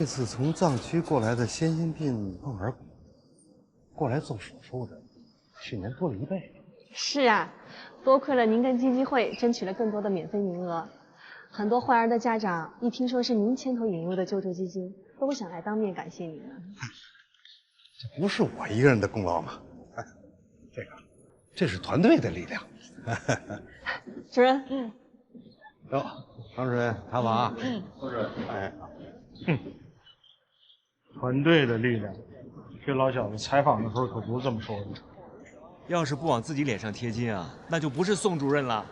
这次从藏区过来的先心病孟尔骨，过来做手术的，去年多了1倍。是啊，多亏了您跟基金会争取了更多的免费名额，很多患儿的家长一听说是您牵头引入的救助基金，都想来当面感谢您呢。这不是我一个人的功劳吗？哎，这是团队的力量。主任，哟，唐主任谈话啊。唐主任，哎，团队的力量，这老小子采访的时候可不是这么说的。要是不往自己脸上贴金啊，那就不是宋主任了。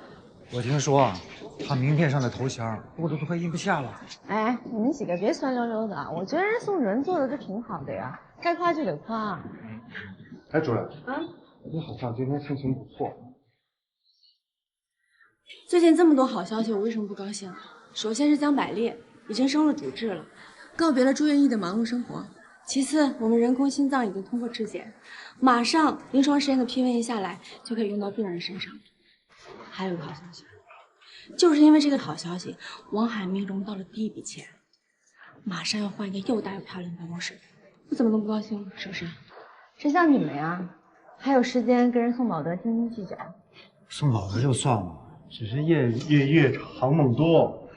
我听说啊，他名片上的头衔多的都快印不下了。哎，你们几个别酸溜溜的，我觉得人宋主任做的都挺好的呀，该夸就得夸。哎，主任，你好像今天心情不错。最近这么多好消息，我为什么不高兴？首先是江百列已经升了主治了，告别了住院医的忙碌生活。其次，我们人工心脏已经通过质检，马上临床实验的批文一下来，就可以用到病人身上。还有一个好消息，就是因为这个好消息，王海明融到了第一笔钱，马上要换一个又大又漂亮的办公室，我怎么能不高兴呢？是不是？谁像你们呀，还有时间跟人宋宝德斤斤计较？宋老子就算了，只是夜长梦多，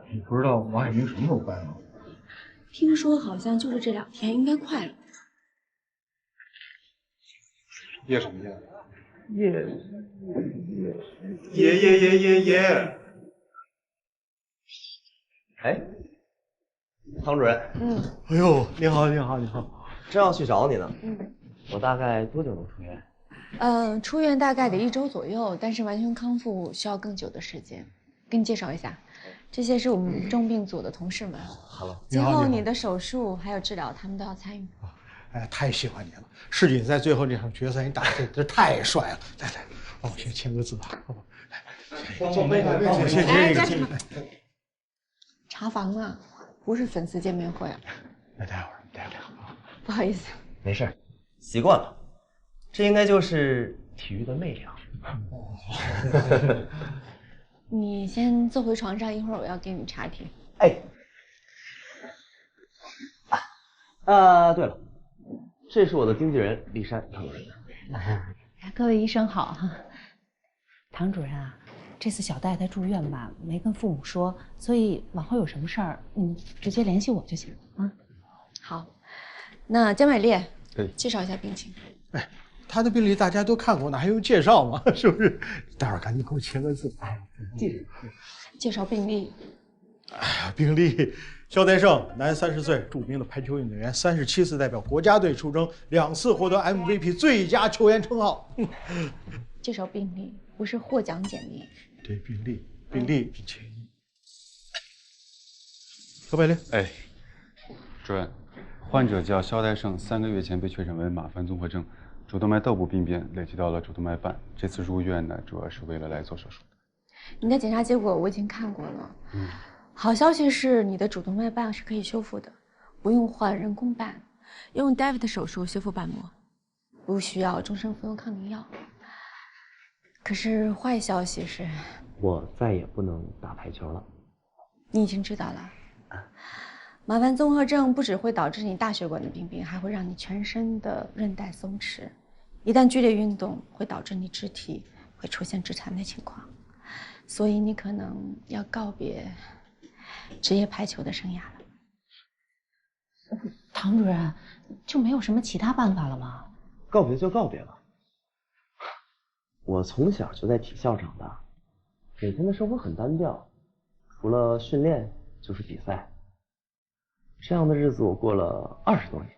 你不知道王海明什么时候搬吗？听说好像就是这2天，应该快了。夜什么夜？耶！哎，汤主任，哎呦，你好，正要去找你呢。我大概多久能出院？出院大概得1周左右，但是完全康复需要更久的时间。给你介绍一下，这些是我们重病组的同事们。Hello，今后你的手术还有治疗，他们都要参与。哎，太喜欢你了！世锦赛最后这场决赛，你打的这太帅了！来，帮我先签个字吧，好不？来，哎，干什么？查房啊，不是粉丝见面会啊。待会儿不好意思。没事，习惯了。这应该就是体育的魅力啊。你先坐回床上，一会儿我要给你查题。哎，对了，这是我的经纪人丽珊唐主任。各位医生好，唐主任啊，这次小戴他住院吧，没跟父母说，所以往后有什么事儿，你们直接联系我就行啊。好，那江百列，对，介绍一下病情。哎，他的病历大家都看过，那还用介绍吗？是不是？待会儿赶紧给我签个字。记住，介绍病历。哎呀，病历：肖代胜，男，30岁，著名的排球运动员，37次代表国家队出征，2次获得 MVP 最佳球员称号。介绍病历，不是获奖简历。对，病历，并且。何百列，哎，主任，患者叫肖代胜，3个月前被确诊为马凡综合症，主动脉窦部病变累积到了主动脉瓣。这次入院呢，主要是为了来做手术。你的检查结果我已经看过了。好消息是你的主动脉瓣是可以修复的，不用换人工瓣，用 David 手术修复瓣膜，不需要终身服用抗凝药。可是坏消息是，我再也不能打排球了。你已经知道了。马凡综合症不只会导致你大血管的病变，还会让你全身的韧带松弛，一旦剧烈运动，会导致你肢体会出现致残的情况，所以你可能要告别职业排球的生涯了。唐主任，就没有什么其他办法了吗？告别就告别了。我从小就在体校长大，每天的生活很单调，除了训练就是比赛。这样的日子我过了20多年。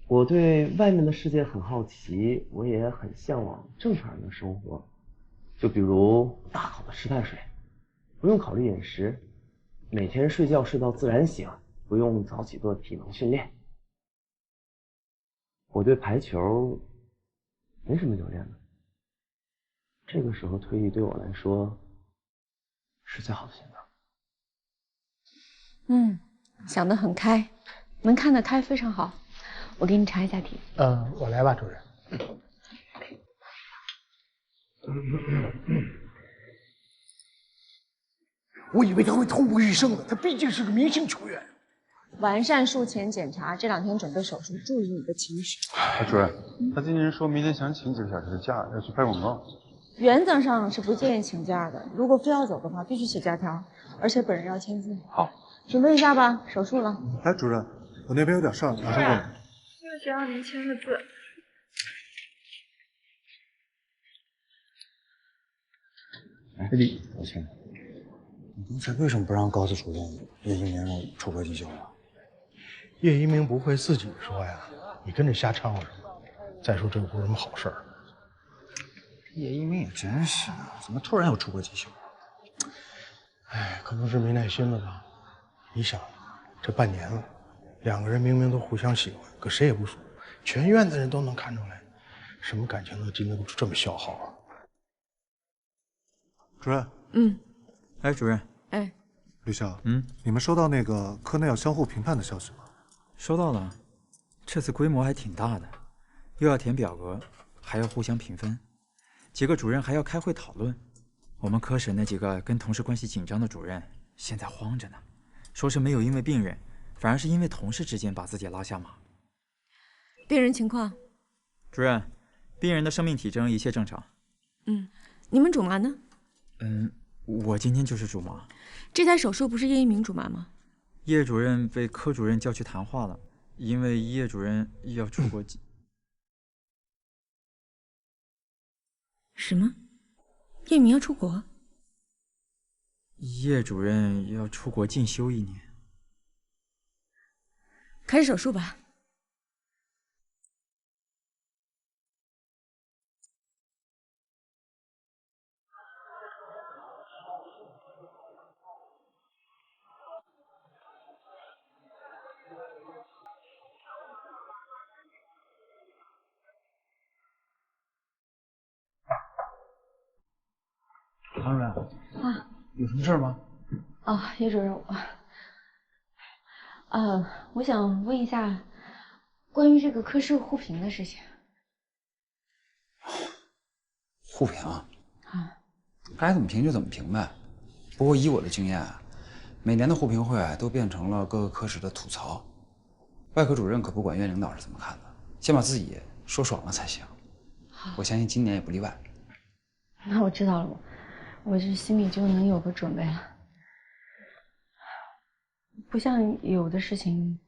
我对外面的世界很好奇，我也很向往正常人的生活，就比如大口的吃碳水，不用考虑饮食，每天睡觉睡到自然醒，不用早起做体能训练。我对排球没什么留恋的，这个时候退役对我来说是最好的选择。想得很开，能看得开非常好。我给你查一下题。我来吧，主任。我以为他会痛不欲生的，他毕竟是个明星球员。完善术前检查，这2天准备手术，注意你的情绪。主任，他经纪人说明天想请几个小时的假，要去拍广告。原则上是不建议请假的，如果非要走的话，必须写假条，而且本人要签字。好，准备一下吧，手术了。哎，主任，我那边有点事儿，马上过来。就是要您签个字。哎，李，抱歉，你刚才为什么不让高子主任叶一鸣出国进修啊？叶一鸣不会自己说呀，你跟着瞎掺和什么？再说这又不是什么好事儿。叶一鸣也真是的，怎么突然要出国进修？哎，可能是没耐心了吧？你想，这半年了，2个人明明都互相喜欢，可谁也不说，全院的人都能看出来，什么感情能经得住这么消耗啊？主任，哎，主任，哎，吕晓，你们收到那个科内要相互评判的消息吗？收到了，这次规模还挺大的，又要填表格，还要互相评分，几个主任还要开会讨论。我们科室那几个跟同事关系紧张的主任现在慌着呢，说是没有因为病人，反而是因为同事之间把自己拉下马。病人情况，主任，病人的生命体征一切正常。你们主麻呢？我今天就是主麻。这台手术不是叶一鸣主麻吗？叶主任被科主任叫去谈话了，因为叶主任要出国什么？叶明要出国？叶主任要出国进修1年。开始手术吧。唐主任啊，有什么事儿吗？叶主任，我想问一下关于这个科室互评的事情。互评该怎么评就怎么评呗。不过以我的经验啊，每年的互评会都变成了各个科室的吐槽，外科主任可不管院领导是怎么看的，先把自己说爽了才行。我相信今年也不例外。那我知道了，我这心里就能有个准备了。不像有的事情，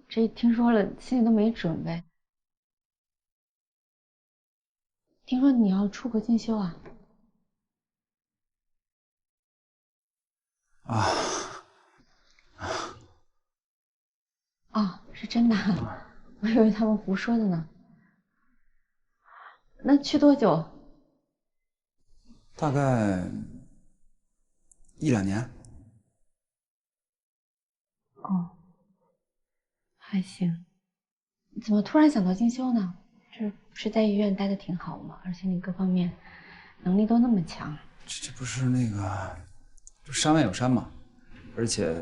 这一听说了心里都没准备。听说你要出国进修啊？是真的，我以为他们胡说的呢。那去多久？大概1、2年。还行。怎么突然想到进修呢？这不是在医院待的挺好吗？而且你各方面能力都那么强。这不是那个山外有山嘛，而且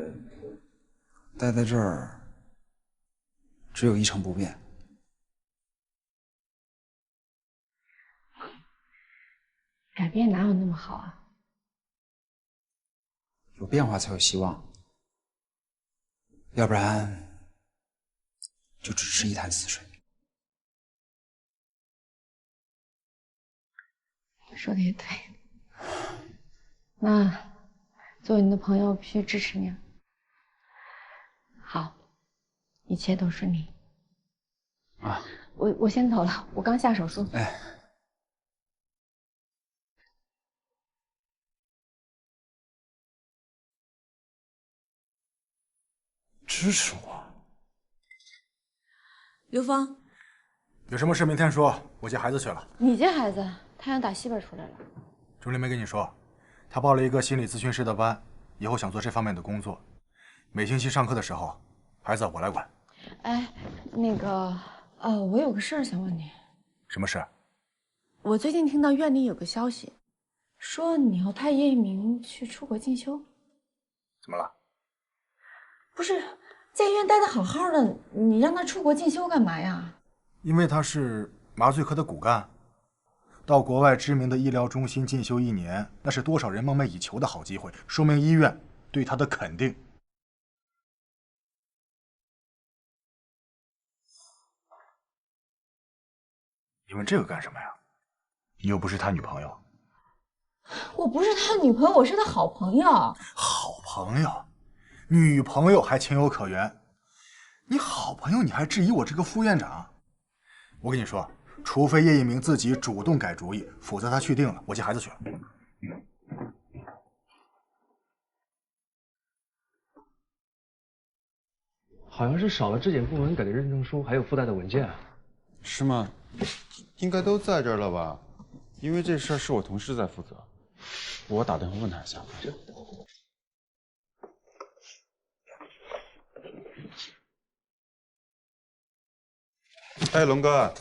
待在这儿只有一成不变。改变哪有那么好啊？有变化才有希望，要不然就只是一潭死水。说的也对。那作为你的朋友，必须支持你。好，一切都顺利。我先走了，我刚下手术。支持我。刘峰，有什么事明天说，我接孩子去了。你接孩子？太阳打西边出来了。钟离没跟你说，他报了一个心理咨询师的班，以后想做这方面的工作。每星期上课的时候，孩子我来管。哎，那个，我有个事儿想问你。什么事？我最近听到院里有个消息，说你要派叶一鸣去出国进修。怎么了？不是，在医院待得好好的，你让他出国进修干嘛呀？因为他是麻醉科的骨干，到国外知名的医疗中心进修1年，那是多少人梦寐以求的好机会，说明医院对他的肯定。你问这个干什么呀？你又不是他女朋友。我不是他女朋友，我是他好朋友。好朋友，女朋友还情有可原。你好朋友，你还质疑我这个副院长？我跟你说，除非叶一鸣自己主动改主意，否则他去定了，我接孩子去了。好像是少了质检部门给的认证书，还有附带的文件啊。是吗？应该都在这儿了吧？因为这事儿是我同事在负责，我打电话问他一下。哎，龙哥，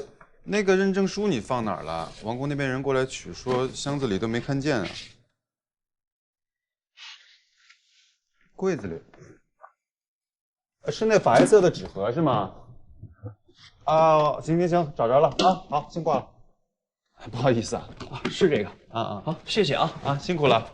那个认证书你放哪儿了？王宫那边人过来取，说箱子里都没看见啊。柜子里。是那白色的纸盒是吗？啊，行，找着了啊，好，先挂了。不好意思啊，是这个啊，好，谢谢啊，辛苦了。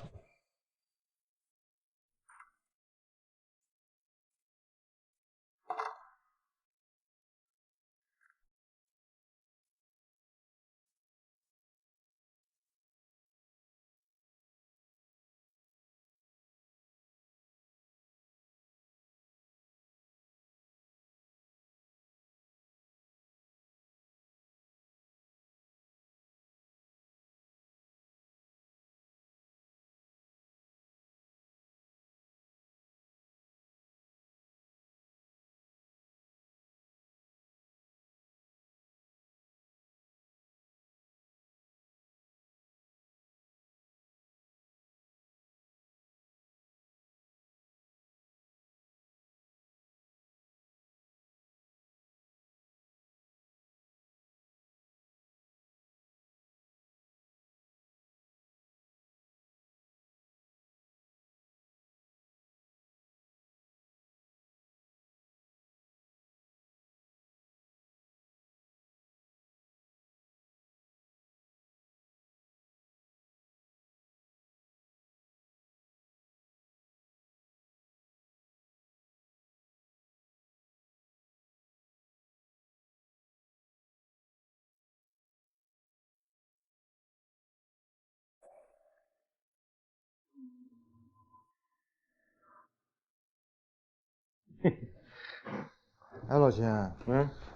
哎，老秦，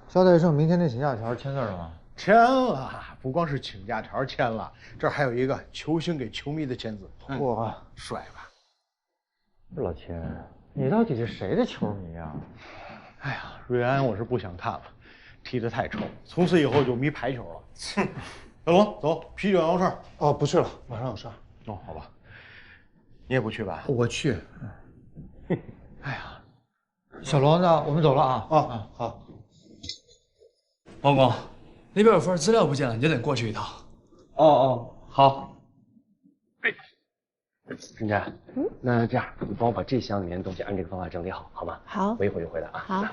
肖代胜明天那请假条签字了吗？签了，不光是请假条签了，这儿还有一个球星给球迷的签字。嚯，帅吧？老秦，你到底是谁的球迷啊？哎呀，瑞安我是不想看了，踢得太丑，从此以后就迷排球了。哼，小龙，走，啤酒羊肉串。哦，不去了，晚上有事。哦，好吧，你也不去吧？我去。哎呀，小罗，那我们走了啊。好。王工，那边有份资料不见了，你就得过去一趟。好。陈真，那这样，你帮我把这箱里面的东西按这个方法整理好，好吗？好。我一会儿就回来啊。好。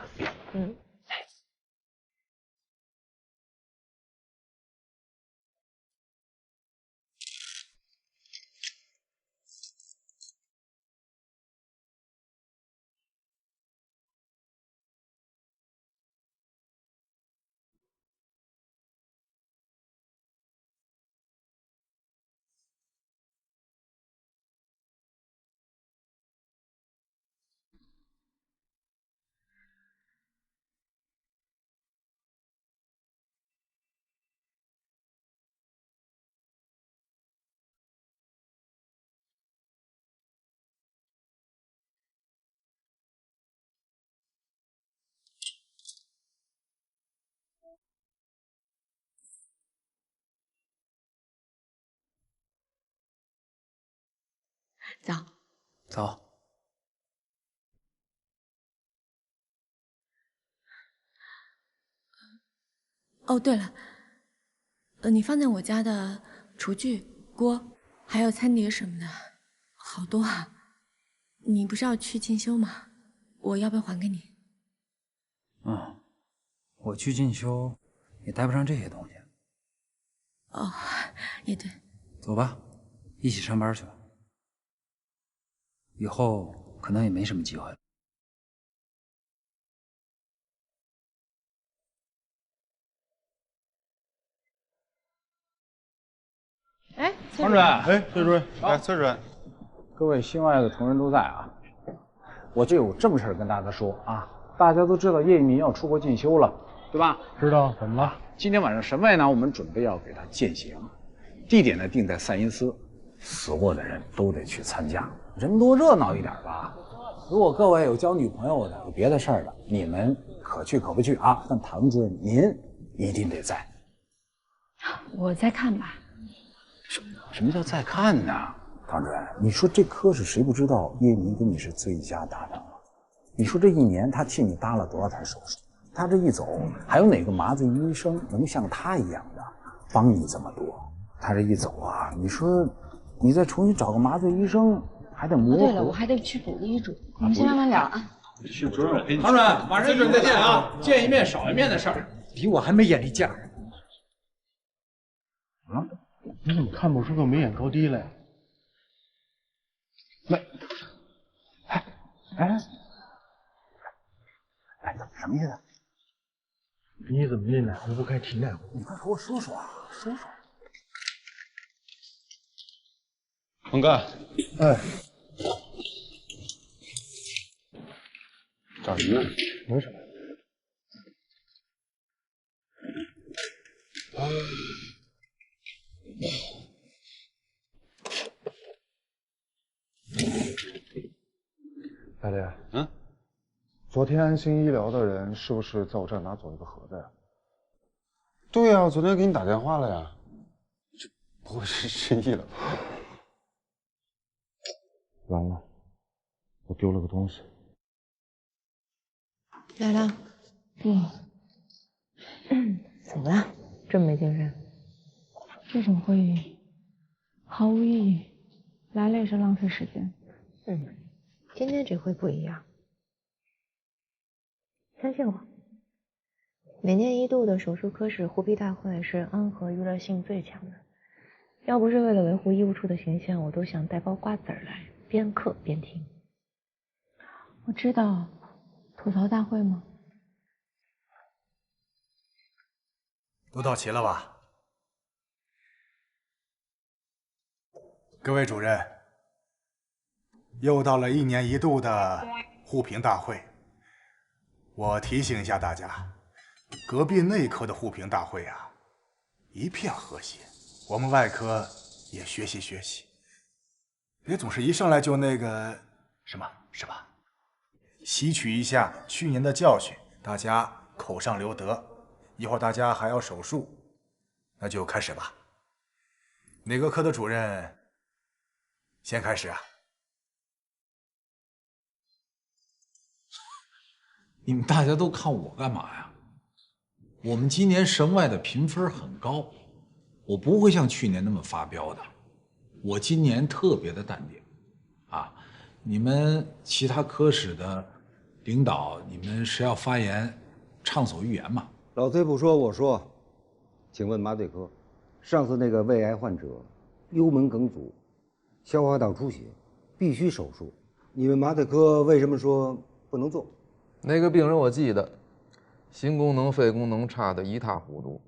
早。哦，对了，你放在我家的厨具、锅，还有餐碟什么的，好多啊。你不是要去进修吗？我要不要还给你？我去进修也带不上这些东西。哦，也对。走吧，一起上班去吧。以后可能也没什么机会了。哎，常主任，哎，崔主任，哎，崔主任，各位新外的同仁都在啊，我就有正事跟大家说啊。大家都知道叶一鸣要出国进修了，对吧？知道，怎么了？今天晚上神外呢，我们准备要给他践行，地点呢定在赛因斯，死过的人都得去参加，人多热闹一点吧。如果各位有交女朋友的、有别的事儿的，你们可去可不去啊。但唐主任您一定得在。我再看吧。什么叫再看呢？唐主任，你说这科室谁不知道叶一鸣跟你是最佳搭档啊？你说这一年他替你搭了多少台手术？他这一走，还有哪个麻醉医生能像他一样的帮你这么多？他这一走啊，你说你再重新找个麻醉医生，还得磨合。对了，我还得去补医嘱，你们先慢慢聊啊。是主任，唐主任，晚上一准再见啊！见一面少一面的事儿，比我还没眼力见儿。啊？你怎么看不出个眉眼高低来？哎，什么意思？你怎么这奶壶不开提奶壶？你快和我说说啊，说说。鹏哥，哎，找什么呢？没什么。大爹，嗯，昨天安心医疗的人是不是在我这儿拿走一个盒子呀？对呀，我昨天给你打电话了呀。这不会是失忆了吧？完了，我丢了个东西。来了。怎么了？这么没精神？这种会议毫无意义，来了也是浪费时间。今天这回不一样，相信我。每年一度的手术科室护批大会是安和娱乐性最强的，要不是为了维护医务处的形象，我都想带包瓜子来，边嗑边听。我知道，吐槽大会吗？都到齐了吧？各位主任，又到了1年1度的互评大会。我提醒一下大家，隔壁内科的互评大会啊，一片和谐，我们外科也学习学习，别总是一上来就那个什么，是吧？吸取一下去年的教训，大家口上留德。一会儿大家还要手术，那就开始吧。哪个科的主任先开始啊？你们大家都看我干嘛呀？我们今年神外的评分很高，我不会像去年那么发飙的。我今年特别的淡定，啊，你们其他科室的领导，你们是要发言畅所欲言嘛？老崔不说，我说，请问麻醉科，上次那个胃癌患者，幽门梗阻，消化道出血，必须手术，你们麻醉科为什么说不能做？那个病人我记得，心功能、肺功能差得一塌糊涂，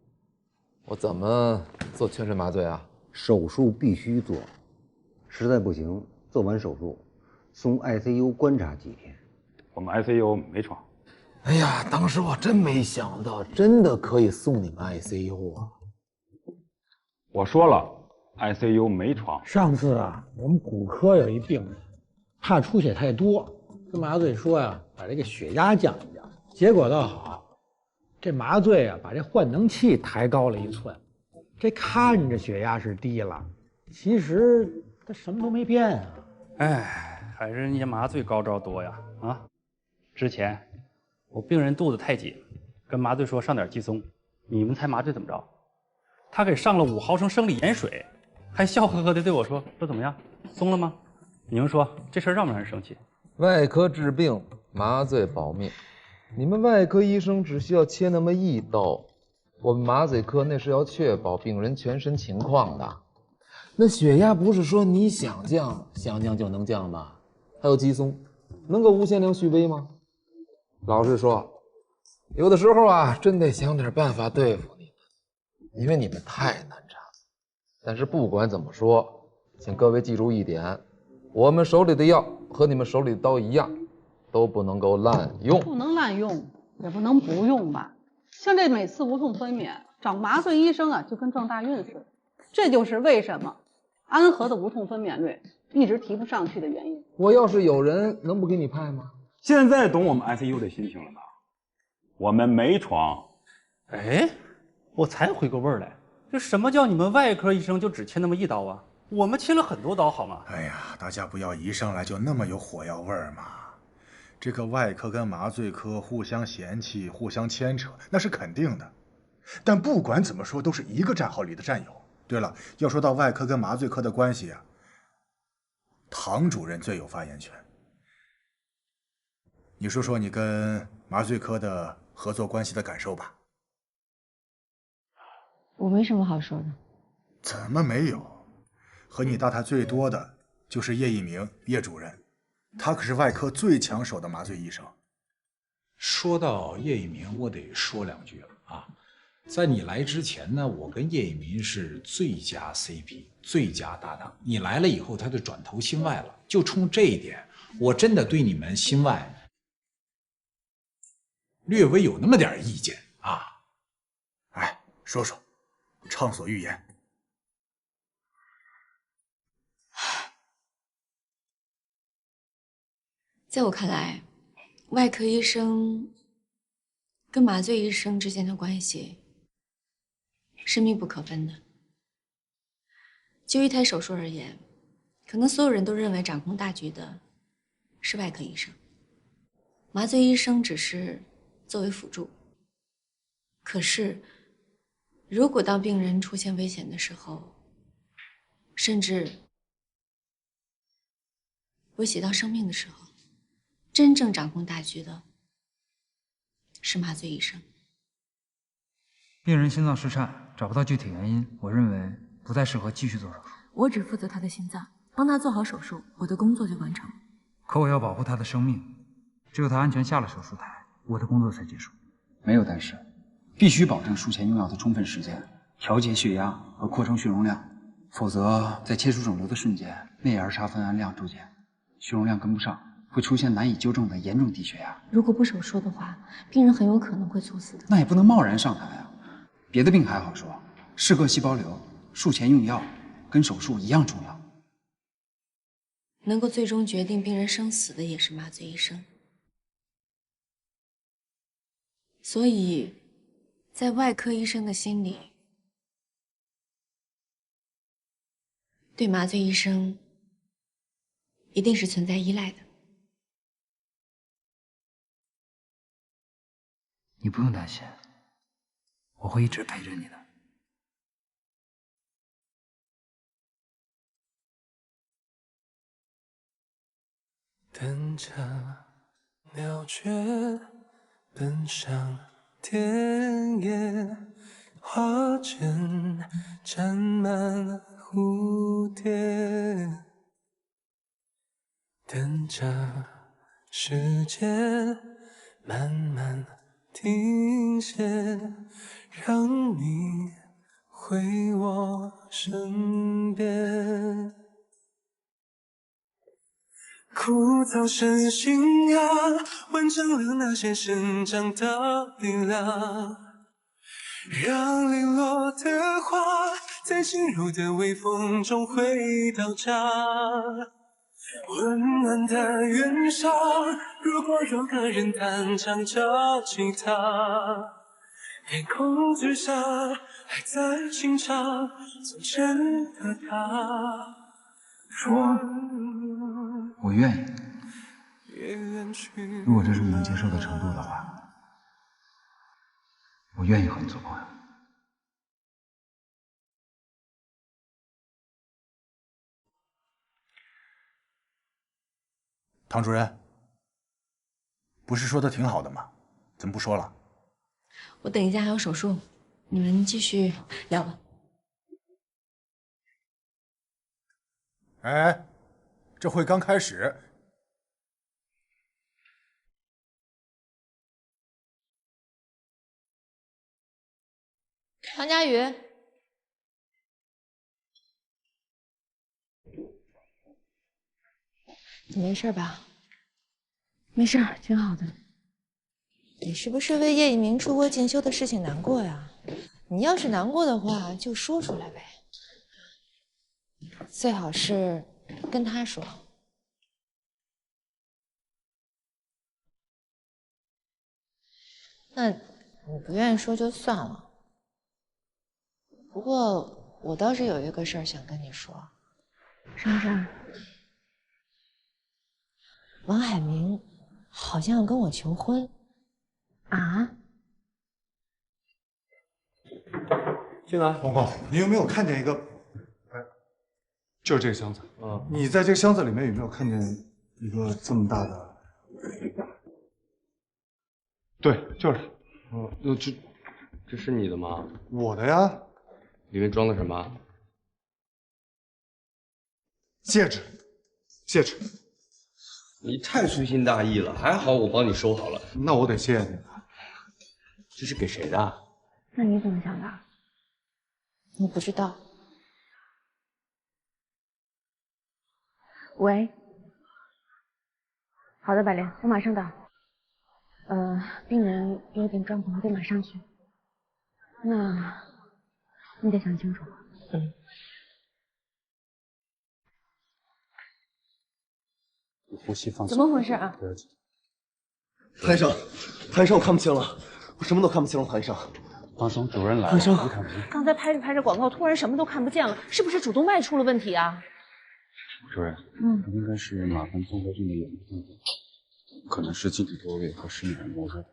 我怎么做全身麻醉啊？手术必须做，实在不行，做完手术送 ICU 观察几天。我们 ICU 没床。哎呀，当时我真没想到，真的可以送你们 ICU 啊！我说了 ，ICU 没床。上次啊，我们骨科有一病人，怕出血太多，跟麻醉说呀，把这个血压降一降。结果倒好，这麻醉啊，把这换能器抬高了1寸。这看着血压是低了，其实他什么都没变啊。哎，还是人家麻醉高招多呀！啊，之前我病人肚子太紧，跟麻醉说上点肌松，你们猜麻醉怎么着？他给上了5毫升生理盐水，还笑呵呵的对我说怎么样，松了吗？你们说这事儿让不让人生气？外科治病，麻醉保命。你们外科医生只需要切那么1刀，我们麻醉科那是要确保病人全身情况的。那血压不是说你想降就能降的，还有肌松，能够无限量续杯吗？老实说，有的时候啊，真得想点办法对付你们，因为你们太难缠了。但是不管怎么说，请各位记住一点，我们手里的药和你们手里的刀一样，都不能够滥用。不能滥用，也不能不用吧？像这每次无痛分娩找麻醉医生啊，就跟撞大运似的。这就是为什么安和的无痛分娩率一直提不上去的原因。我要是有人，能不给你派吗？现在懂我们 ICU 的心情了吧？我们没床。哎，我才回过味儿来，这什么叫你们外科医生就只切那么一刀啊？我们切了很多刀，好吗？哎呀，大家不要一上来就那么有火药味儿嘛。这个外科跟麻醉科互相嫌弃、互相牵扯，那是肯定的。但不管怎么说，都是一个战壕里的战友。对了，要说到外科跟麻醉科的关系啊，唐主任最有发言权。你说说你跟麻醉科的合作关系的感受吧。我没什么好说的。怎么没有？和你搭台最多的就是叶一鸣叶主任，他可是外科最抢手的麻醉医生。说到叶一鸣，我得说两句了啊。在你来之前呢，我跟叶一鸣是最佳 CP、最佳搭档。你来了以后，他就转投心外了。就冲这一点，我真的对你们心外略微有那么点意见啊。哎，说说，畅所欲言。在我看来，外科医生跟麻醉医生之间的关系是密不可分的。就一台手术而言，可能所有人都认为掌控大局的是外科医生，麻醉医生只是作为辅助。可是，如果当病人出现危险的时候，甚至威胁到生命的时候，真正掌控大局的是麻醉医生。病人心脏失颤，找不到具体原因，我认为不再适合继续做手术。我只负责他的心脏，帮他做好手术，我的工作就完成了。可我要保护他的生命，只有他安全下了手术台，我的工作才结束。没有但是，必须保证术前用药的充分时间，调节血压和扩充血容量，否则在切除肿瘤的瞬间，内儿沙酚胺量骤减，血容量跟不上，会出现难以纠正的严重低血压。如果不手术的话，病人很有可能会猝死的。那也不能贸然上台啊。别的病还好说，是个细胞瘤，术前用药跟手术一样重要。能够最终决定病人生死的也是麻醉医生。所以，在外科医生的心里，对麻醉医生一定是存在依赖的。你不用担心，我会一直陪着你的。等着鸟雀奔向田野，花间沾满蝴蝶，等着时间慢慢停歇，让你回我身边。枯草生新芽，完成了那些生长的力量，让零落的花在轻柔的微风中回到家。温暖的远上，如果有个人弹唱着吉他，天空之下还在轻唱从前的他。我愿意。如果这是你能接受的程度的话，我愿意和你做朋友。唐主任，不是说的挺好的吗？怎么不说了？我等一下还有手术，你们继续聊吧。哎，这会刚开始。唐佳宇，你没事吧？没事，挺好的。你是不是为叶一鸣出国进修的事情难过呀？你要是难过的话，就说出来呗。最好是跟他说。那你不愿意说就算了。不过我倒是有一个事儿想跟你说。什么事儿？王海明好像要跟我求婚。啊？进来，王光，你有没有看见一个？哎，就是这个箱子。你在这个箱子里面有没有看见一个这么大的？对，就是。这是你的吗？我的呀。里面装的什么？戒指。戒指。你太粗心大意了，还好我帮你收好了。那我得谢谢你。这是给谁的？那你怎么想的？我不知道。喂。好的，百莲，我马上到。病人有点状况，我得马上去。那你得想清楚。呼吸放松。怎么回事啊？谭医生，我看不清了，我什么都看不清了，谭医生。放松，主任来了。谭医生，刚才拍着广告，突然什么都看不见了，是不是主动脉出了问题啊？主任，应该是马凡综合症的眼部，可能是晶体多位和失眠模糊。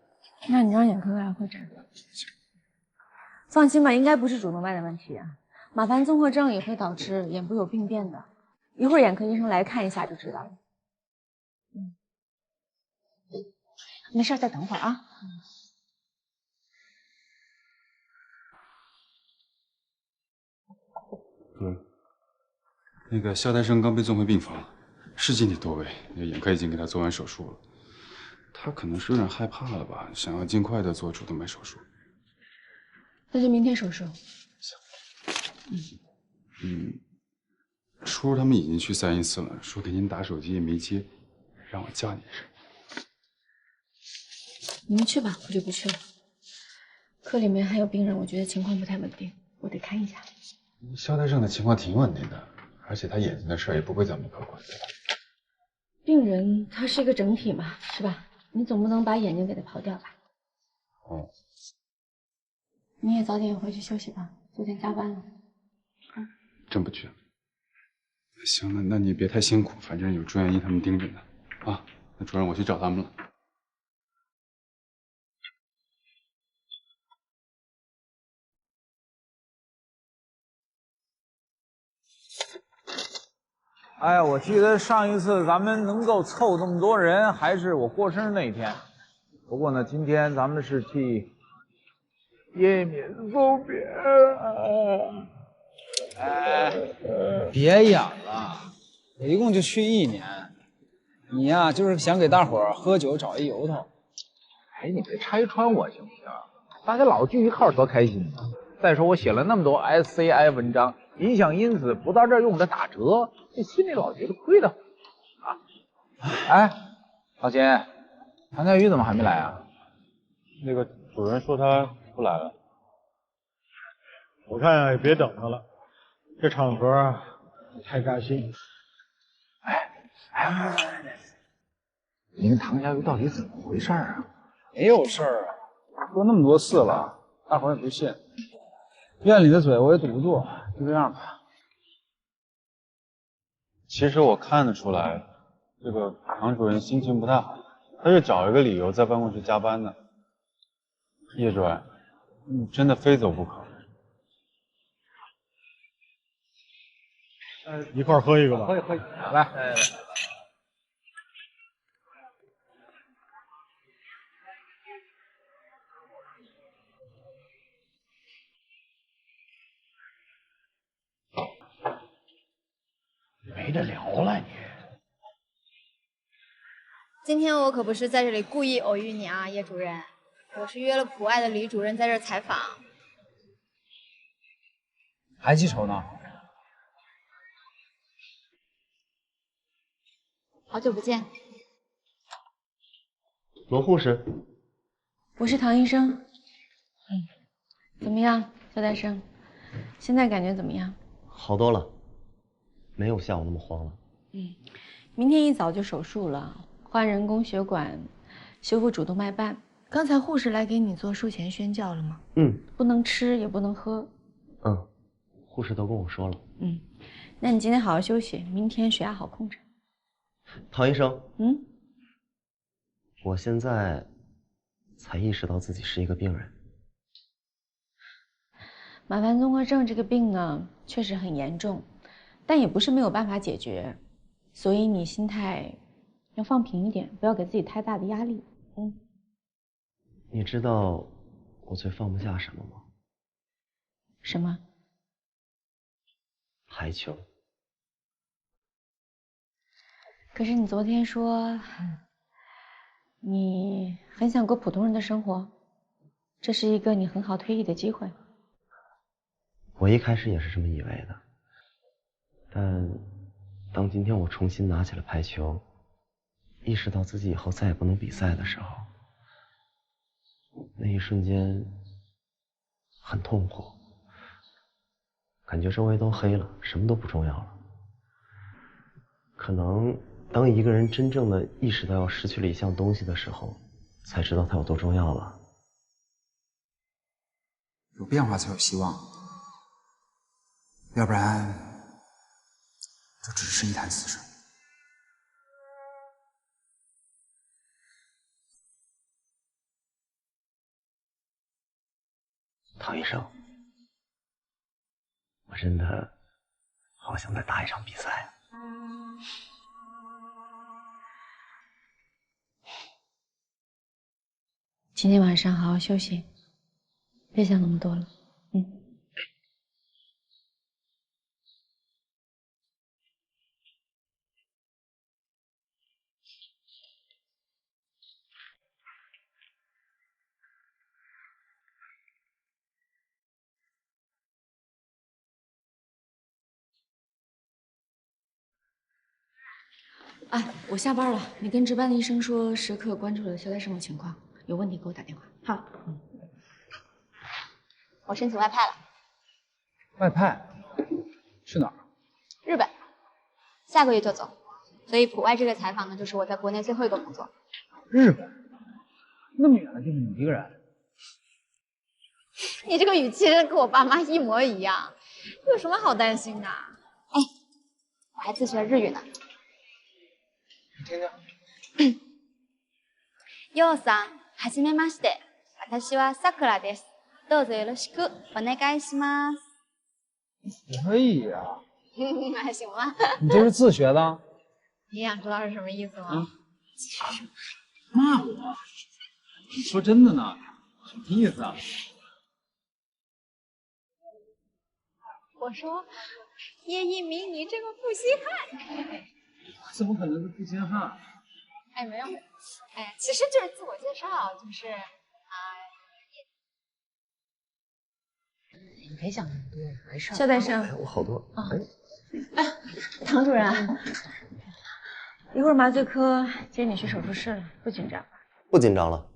那你让眼科来会诊。放心吧，应该不是主动脉的问题啊。马凡综合症也会导致眼部有病变的，一会儿眼科医生来看一下就知道了。没事，再等会儿啊。主任，那个肖丹生刚被送回病房，是晶体多位，眼科已经给他做完手术了。他可能是有点害怕了吧，想要尽快的做主动脉手术。那就明天手术。叔叔他们已经去314了，说给您打手机也没接，让我叫你一声。你们去吧，我就不去了。科里面还有病人，我觉得情况不太稳定，我得看一下。肖丹生的情况挺稳定的，而且他眼睛的事也不会这么客观。病人他是一个整体嘛，是吧？你总不能把眼睛给他刨掉吧？你也早点回去休息吧，9点加班了。真不去了。行，那你别太辛苦，反正有住院医他们盯着呢。啊，那主任我去找他们了。哎呀，我记得上一次咱们能够凑那么多人，还是我过生日那一天。不过呢，今天咱们是替叶敏送别。别演了，我一共就去1年，你呀就是想给大伙儿喝酒找一由头。哎，你别拆穿我行不行？大家老聚一块儿多开心啊！再说我写了那么多 SCI 文章，影响因子不到这儿用着打折，这心里老觉得亏得慌啊！哎，老秦，谭佳瑜怎么还没来啊？那个主任说他不来了。我看也别等他了，这场合太扎心。你跟唐佳瑜到底怎么回事啊？没有事儿啊，说那么多次了，大伙儿也不信。院里的嘴我也堵不住，就这样吧。其实我看得出来，这个唐主任心情不太好，他是找一个理由在办公室加班的。叶主任，你真的非走不可。一块儿喝一个吧。喝一，来。没得聊了你。今天我可不是在这里故意偶遇你啊，叶主任，我是约了普爱的李主任在这儿采访。还记仇呢？好久不见。罗护士，我是唐医生。怎么样，肖大生？现在感觉怎么样？好多了，没有像我那么慌了。明天一早就手术了，换人工血管，修复主动脉瓣。刚才护士来给你做术前宣教了吗？不能吃也不能喝。护士都跟我说了。那你今天好好休息，明天血压好控制。唐医生，我现在才意识到自己是一个病人。马凡综合症这个病呢，确实很严重，但也不是没有办法解决，所以你心态要放平一点，不要给自己太大的压力。你知道我最放不下什么吗？什么？排球。可是你昨天说，你很想过普通人的生活，这是一个你很好退役的机会。我一开始也是这么以为的，但当今天我重新拿起了排球，意识到自己以后再也不能比赛的时候，那一瞬间很痛苦，感觉周围都黑了，什么都不重要了。可能当一个人真正的意识到要失去了一项东西的时候，才知道它有多重要吧。有变化才有希望，要不然就只是一潭死水。唐医生，我真的好想再打一场比赛啊！今天晚上好好休息，别想那么多了。哎，我下班了，你跟值班的医生说，时刻关注着肖大生的情况，有问题给我打电话。好。我申请外派了。外派？去哪儿？日本，下个月就走。所以普外这个采访呢，就是我在国内最后一个工作。日本？那么远的地方你一个人？你这个语气真的跟我爸妈一模一样，有什么好担心的？哎，我还自学了日语呢。你听听。ようさん、はじめまして。私はさくらです。どうぞよろしくお願いします。可以呀。还行吧。你这是自学的？你想知道是什么意思吗？骂我？说真的呢，什么意思啊？我说，叶一鸣，你这个负心汉。怎么可能是负心汉？哎，没有，哎，其实就是自我介绍，就是你别想那么多，没事。肖大生，我好多。唐主任，一会儿麻醉科接你去手术室了，不紧张吧？不紧张了。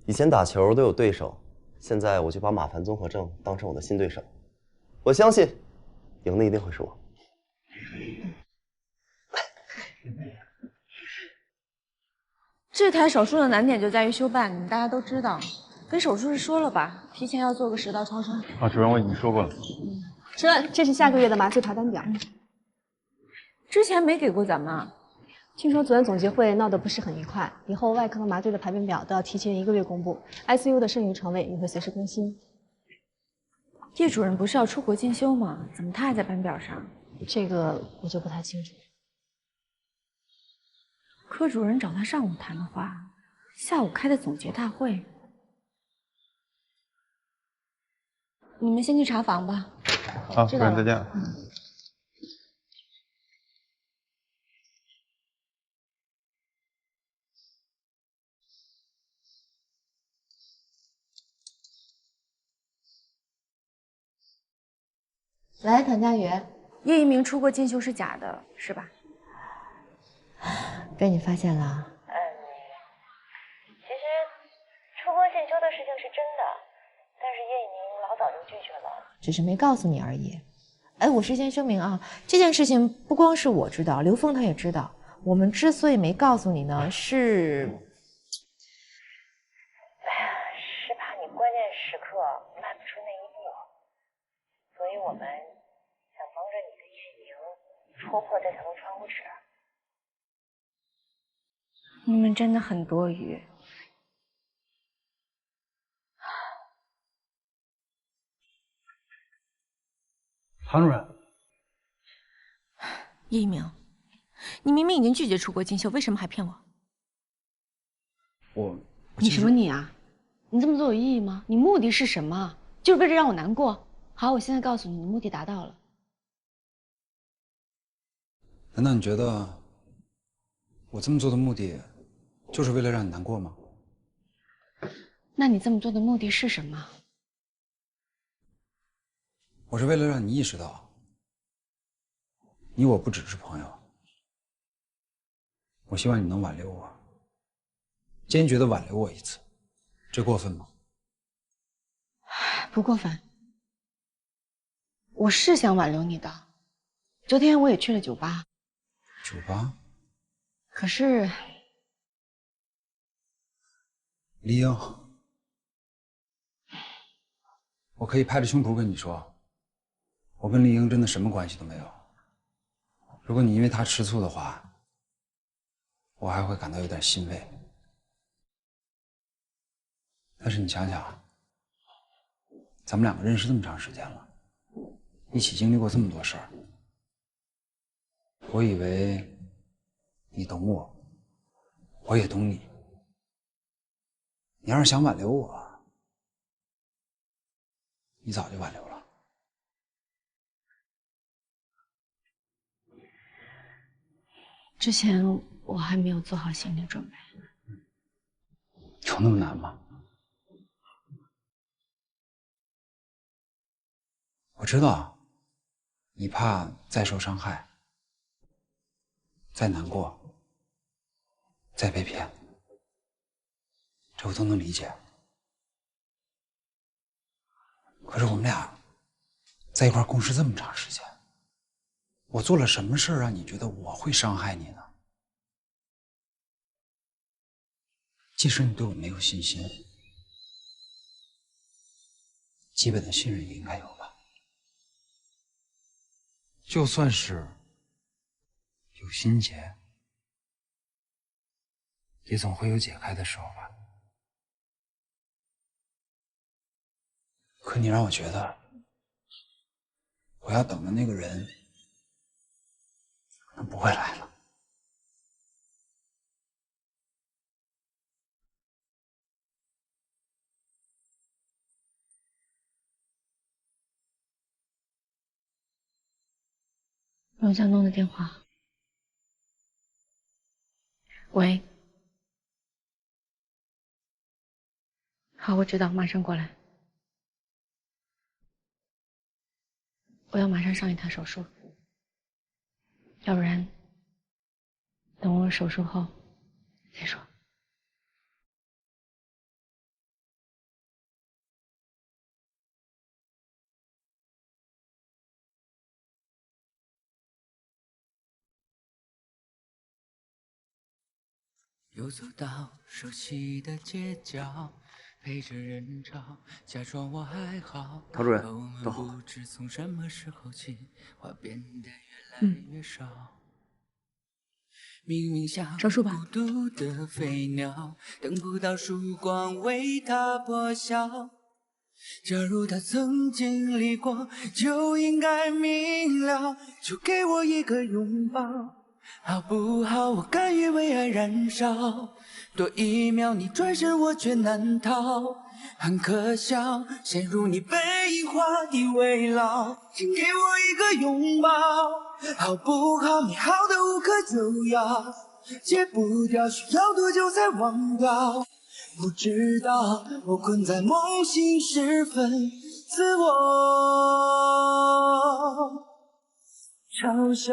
以前打球都有对手，现在我就把马凡综合症当成我的新对手。我相信，赢的一定会是我。这台手术的难点就在于修瓣，你们大家都知道。跟手术室说了吧，提前要做个10道超声。主任，我已经说过了。主任，这是下个月的麻醉排班表。之前没给过咱们啊。听说昨天总结会闹得不是很愉快，以后外科和麻醉的排班表都要提前1个月公布 ，ICU 的剩余床位也会随时更新。叶主任不是要出国进修吗？怎么他还在班表上？这个我就不太清楚。科主任找他上午谈的话，下午开的总结大会。你们先去查房吧。好，主任再见。来，唐佳宇，叶一鸣出国进修是假的，是吧？被你发现了。其实出国进修的事情是真的，但是叶一鸣老早就拒绝了，只是没告诉你而已。哎，我事先声明啊，这件事情不光是我知道，刘峰他也知道。我们之所以没告诉你呢，是，是怕你关键时刻迈不出那一步，所以我们想帮着你跟叶一鸣戳破这层窗户纸。你们真的很多余。唐主任，叶一鸣，你明明已经拒绝出国进修，为什么还骗我？你什么你啊？你这么做有意义吗？你目的是什么？就是为了让我难过？好，我现在告诉你，你目的达到了。难道你觉得我这么做的目的就是为了让你难过吗？那你这么做的目的是什么？我是为了让你意识到，你我不只是朋友。我希望你能挽留我，坚决的挽留我一次，这过分吗？不过分。我是想挽留你的，昨天我也去了酒吧。酒吧？可是，李英，我可以拍着胸脯跟你说，我跟丽英真的什么关系都没有。如果你因为她吃醋的话，我还会感到有点欣慰。但是你想想，咱们两个认识这么长时间了，一起经历过这么多事儿，我以为你懂我，我也懂你。你要是想挽留我，你早就挽留了。之前我还没有做好心理准备。有那么难吗？我知道，你怕再受伤害，再难过，再被骗，这我都能理解。可是我们俩在一块共事这么长时间，我做了什么事让你觉得我会伤害你呢？即使你对我没有信心，基本的信任也应该有吧？就算是有心结，也总会有解开的时候吧。可你让我觉得，我要等的那个人可能不会来了。刘江东的电话。喂。好，我知道，马上过来。我要马上上一台手术，要不然等我手术后再说。又走到熟悉的街角，陪着人潮，假装我还好。陶主任，都好。不知从什么时候起，话变得越来越少。明明像孤独的飞鸟，等不到曙光为它破晓。假如它曾经历过，就应该明了，就给我一个拥抱。好不好？我甘于为爱燃烧，多一秒你转身我却难逃，很可笑，陷入你背影画地为牢，请给我一个拥抱，好不好？美好的无可救药，戒不掉，需要多久才忘掉？不知道，我困在梦醒时分，自我嘲笑。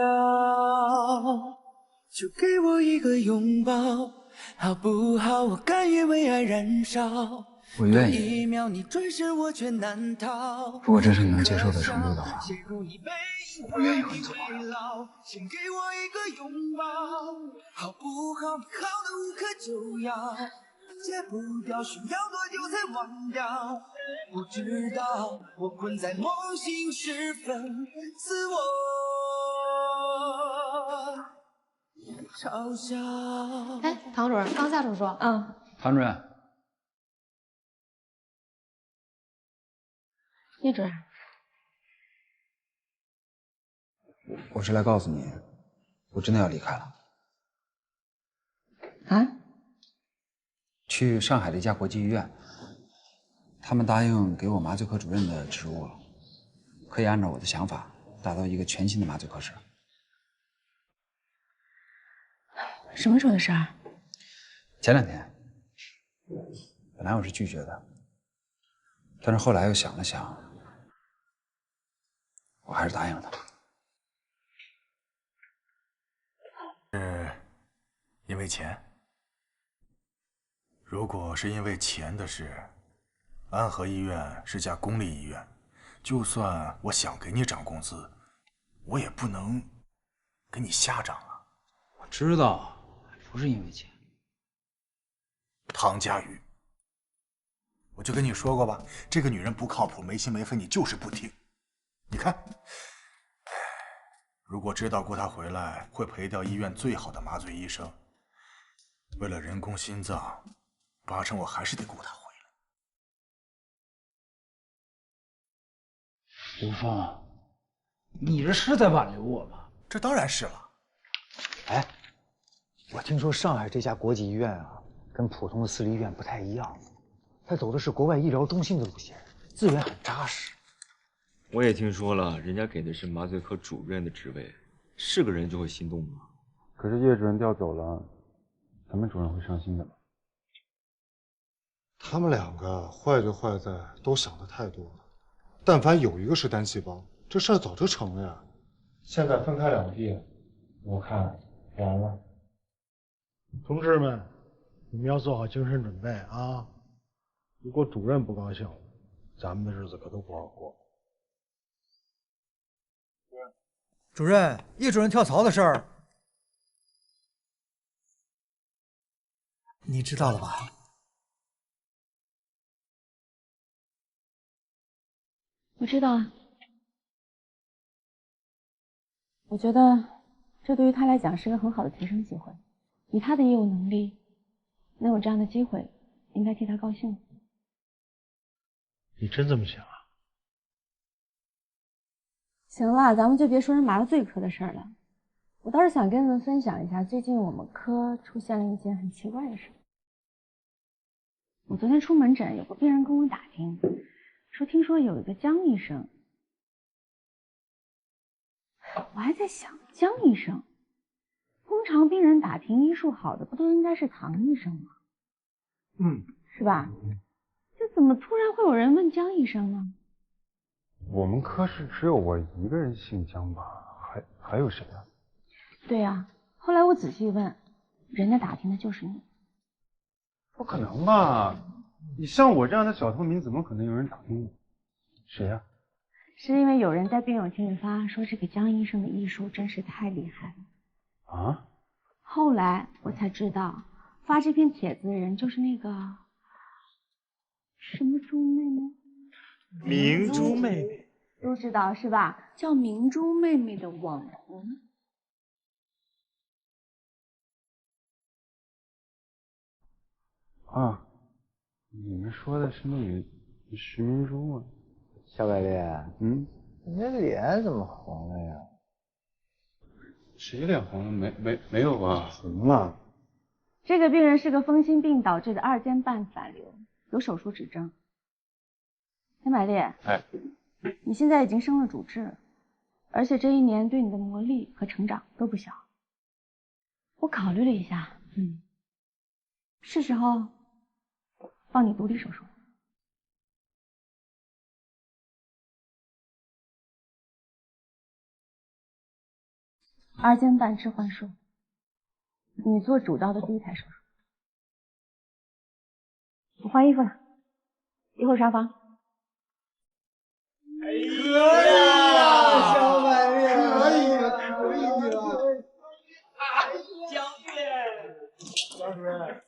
就给我一个拥抱，好不好？我甘愿为爱燃烧。我愿意，一秒你转身我却难逃。如果这是你能接受的程度的话，我愿意为你做。先给我一个拥抱，好不好？你好的无可救药，戒不掉，需要多久才忘掉？不知道，我困在梦醒时分，自我嘲笑。哎，唐主任刚下手术。嗯。唐主任，叶主任，我是来告诉你，我真的要离开了。啊？去上海的一家国际医院，他们答应给我麻醉科主任的职务了，可以按照我的想法打造一个全新的麻醉科室。什么时候的事儿？前2天，本来我是拒绝的，但是后来又想了想，我还是答应了他。是因为钱？如果是因为钱的事，安和医院是家公立医院，就算我想给你涨工资，我也不能给你瞎涨啊。我知道，不是因为钱。唐佳宇，我就跟你说过吧，这个女人不靠谱，没心没肺，你就是不听。你看，如果知道顾她回来会赔掉医院最好的麻醉医生，为了人工心脏，8成我还是得顾她回来。刘峰，你这是在挽留我吗？这当然是了。哎，我听说上海这家国际医院啊，跟普通的私立医院不太一样，它走的是国外医疗中心的路线，资源很扎实。我也听说了，人家给的是麻醉科主任的职位，是个人就会心动吗？可是叶主任调走了，咱们主任会伤心的吧？他们2个坏就坏在都想的太多了，但凡有一个是单细胞，这事儿早就成了呀。现在分开2地，我看完了。同志们，你们要做好精神准备啊！如果主任不高兴，咱们的日子可都不好过。主任，叶主任跳槽的事儿，你知道了吧？我知道啊。我觉得这对于他来讲是个很好的提升机会。以他的业务能力，能有这样的机会，应该替他高兴。你真这么想啊？行了，咱们就别说人麻醉科的事儿了。我倒是想跟你们分享一下，最近我们科出现了一件很奇怪的事。我昨天出门诊，有个病人跟我打听，说听说有一个江医生。我还在想，江医生，通常病人打听医术好的，不都应该是唐医生吗？是吧？这怎么突然会有人问江医生呢？我们科室只有我一个人姓江吧？还有谁啊？对呀，后来我仔细问，人家打听的就是你。不可能吧？你像我这样的小透明，怎么可能有人打听我？谁呀？是因为有人在病友群里发说这个江医生的医术真是太厉害了。啊？后来我才知道，发这篇帖子的人就是那个什么猪妹妹。明珠妹妹都知道是吧？叫明珠妹妹的网红。啊，你们说的是那个徐明珠啊？小百丽，你这脸怎么红了呀？谁脸红了？没有吧？红了。这个病人是个风心病导致的2尖瓣反流，有手术指征。田百烈，你现在已经升了主治，而且这1年对你的磨砺和成长都不小。我考虑了一下，是时候帮你独立手术了。2尖瓣置换术，你做主刀的第一台手术。我换衣服了，一会儿上房。可以啊，小满月，可以啊。江月，老主任。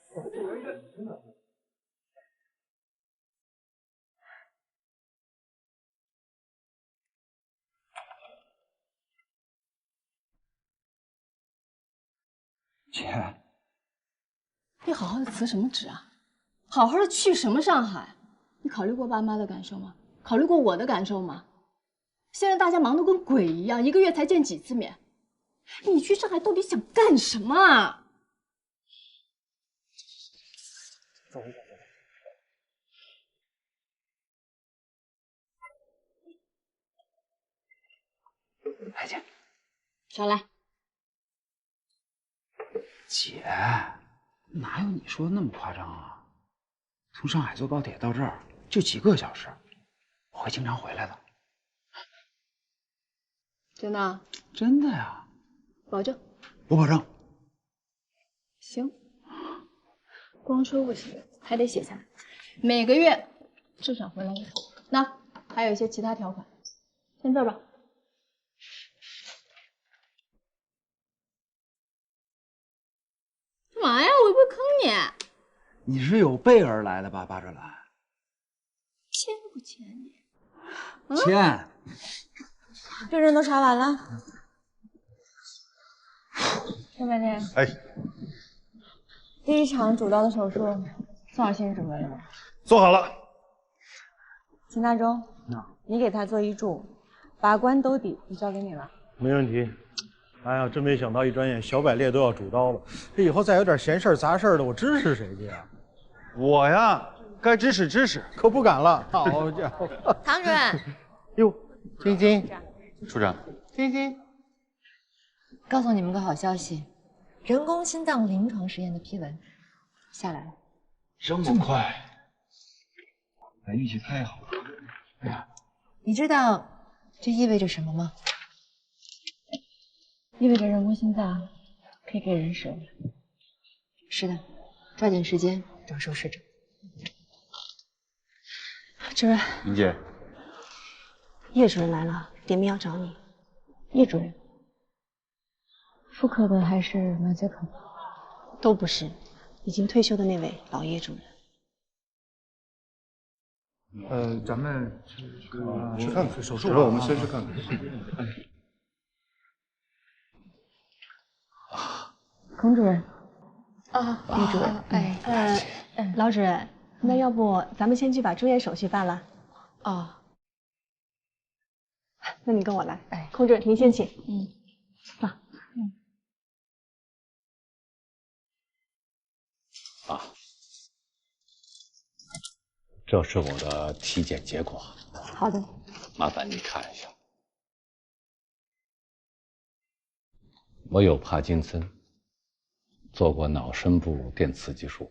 姐，你好好的辞什么职啊？好好的去什么上海？你考虑过爸妈的感受吗？考虑过我的感受吗？现在大家忙得跟鬼一样，一个月才见几次面。你去上海到底想干什么啊？走。来姐，少来。姐，哪有你说的那么夸张啊？从上海坐高铁到这儿就几个小时，我会经常回来的。真的？真的呀。保证。我保证。行。光说不行，还得写下来。每个月至少回来一次。那还有一些其他条款，签字吧。干嘛呀？我又不会坑你。你是有备而来的吧，巴哲兰？签不签你？签。病人都查完了。陈美丽。哎。第一场主刀的手术，宋老先生准备了吗？做好了。秦大忠，你给他做医助，把关兜底就交给你了。没问题。哎呀，真没想到一转眼小百列都要主刀了，这以后再有点闲事儿杂事儿的，我支持谁去呀？我呀，该支持支持，可不敢了。好家伙！唐主任。哟，晶晶，处长。晶晶，告诉你们个好消息，人工心脏临床实验的批文下来了。这么快？咱运气太好了。哎呀，你知道这意味着什么吗？意味着人工心脏可以给人使用。是的，抓紧时间找受试者。主任。林姐。叶主任来了，点名要找你。叶主任。妇科的还是麻醉科？都不是，已经退休的那位老叶主任。咱们去看看手术。主任，我们先去看看。孔主任。啊，叶主任。老主任，那要不咱们先去把住院手续办了？哦。那你跟我来。孔主任，您先请。走。这是我的体检结果。好的。麻烦你看一下。我有帕金森，做过脑深部电刺激术，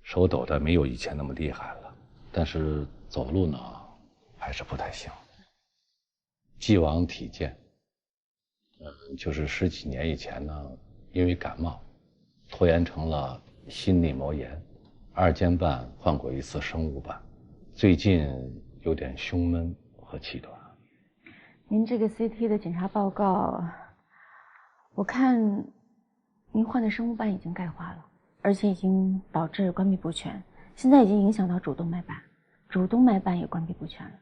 手抖的没有以前那么厉害了，但是走路呢还是不太行。既往体健，就是10几年以前呢，因为感冒拖延成了心内膜炎，2间半换过1次生物板，最近有点胸闷和气短。您这个 CT 的检查报告，我看您换的生物板已经钙化了，而且已经导致关闭不全，现在已经影响到主动脉瓣，主动脉瓣也关闭不全了。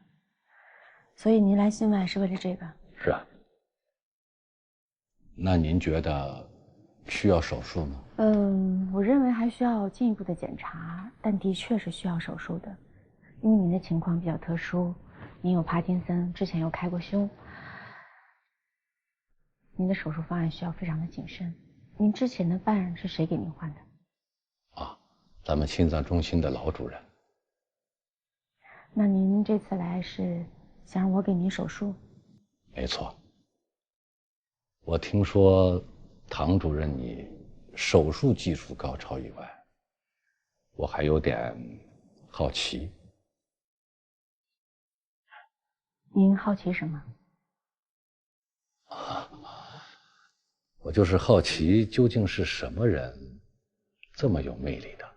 所以您来心外是为了这个？是啊。那您觉得需要手术吗？我认为还需要进一步的检查，但的确是需要手术的，因为您的情况比较特殊，您有帕金森，之前又开过胸，您的手术方案需要非常的谨慎。您之前的伴是谁给您换的？咱们心脏中心的老主任。那您这次来是想让我给您手术？没错。我听说唐主任你手术技术高超以外，我还有点好奇。您好奇什么？我就是好奇，究竟是什么人这么有魅力的，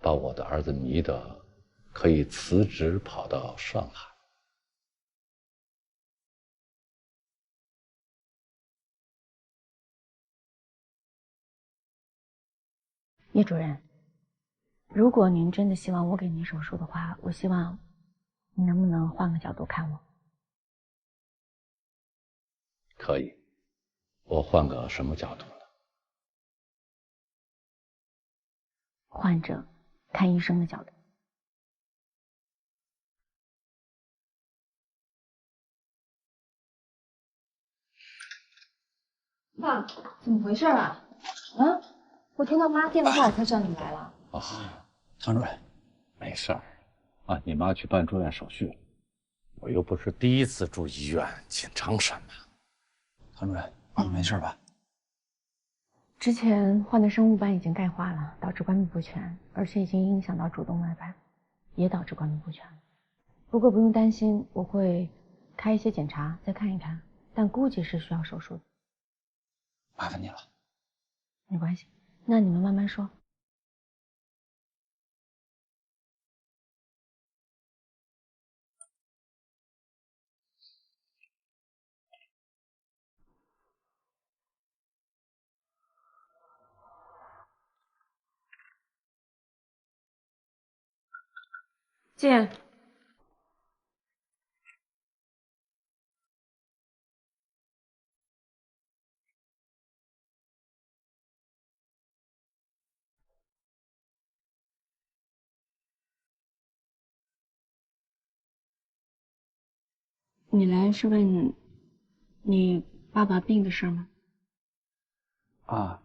把我的儿子迷得可以辞职跑到上海。叶主任，如果您真的希望我给您手术的话，我希望你能不能换个角度看我？可以，我换个什么角度呢？患者看医生的角度。爸，怎么回事啊？我听到妈电话，我才知道你们来了。唐主任，没事儿，啊，你妈去办住院手续了，我又不是第一次住医院，紧张什么？唐主任，妈妈没事吧？之前换的生物斑已经钙化了，导致关闭不全，而且已经影响到主动脉瓣，也导致关闭不全。不过不用担心，我会开一些检查再看一看，但估计是需要手术的。麻烦你了。没关系，那你们慢慢说。进。你来是问你爸爸病的事吗？啊，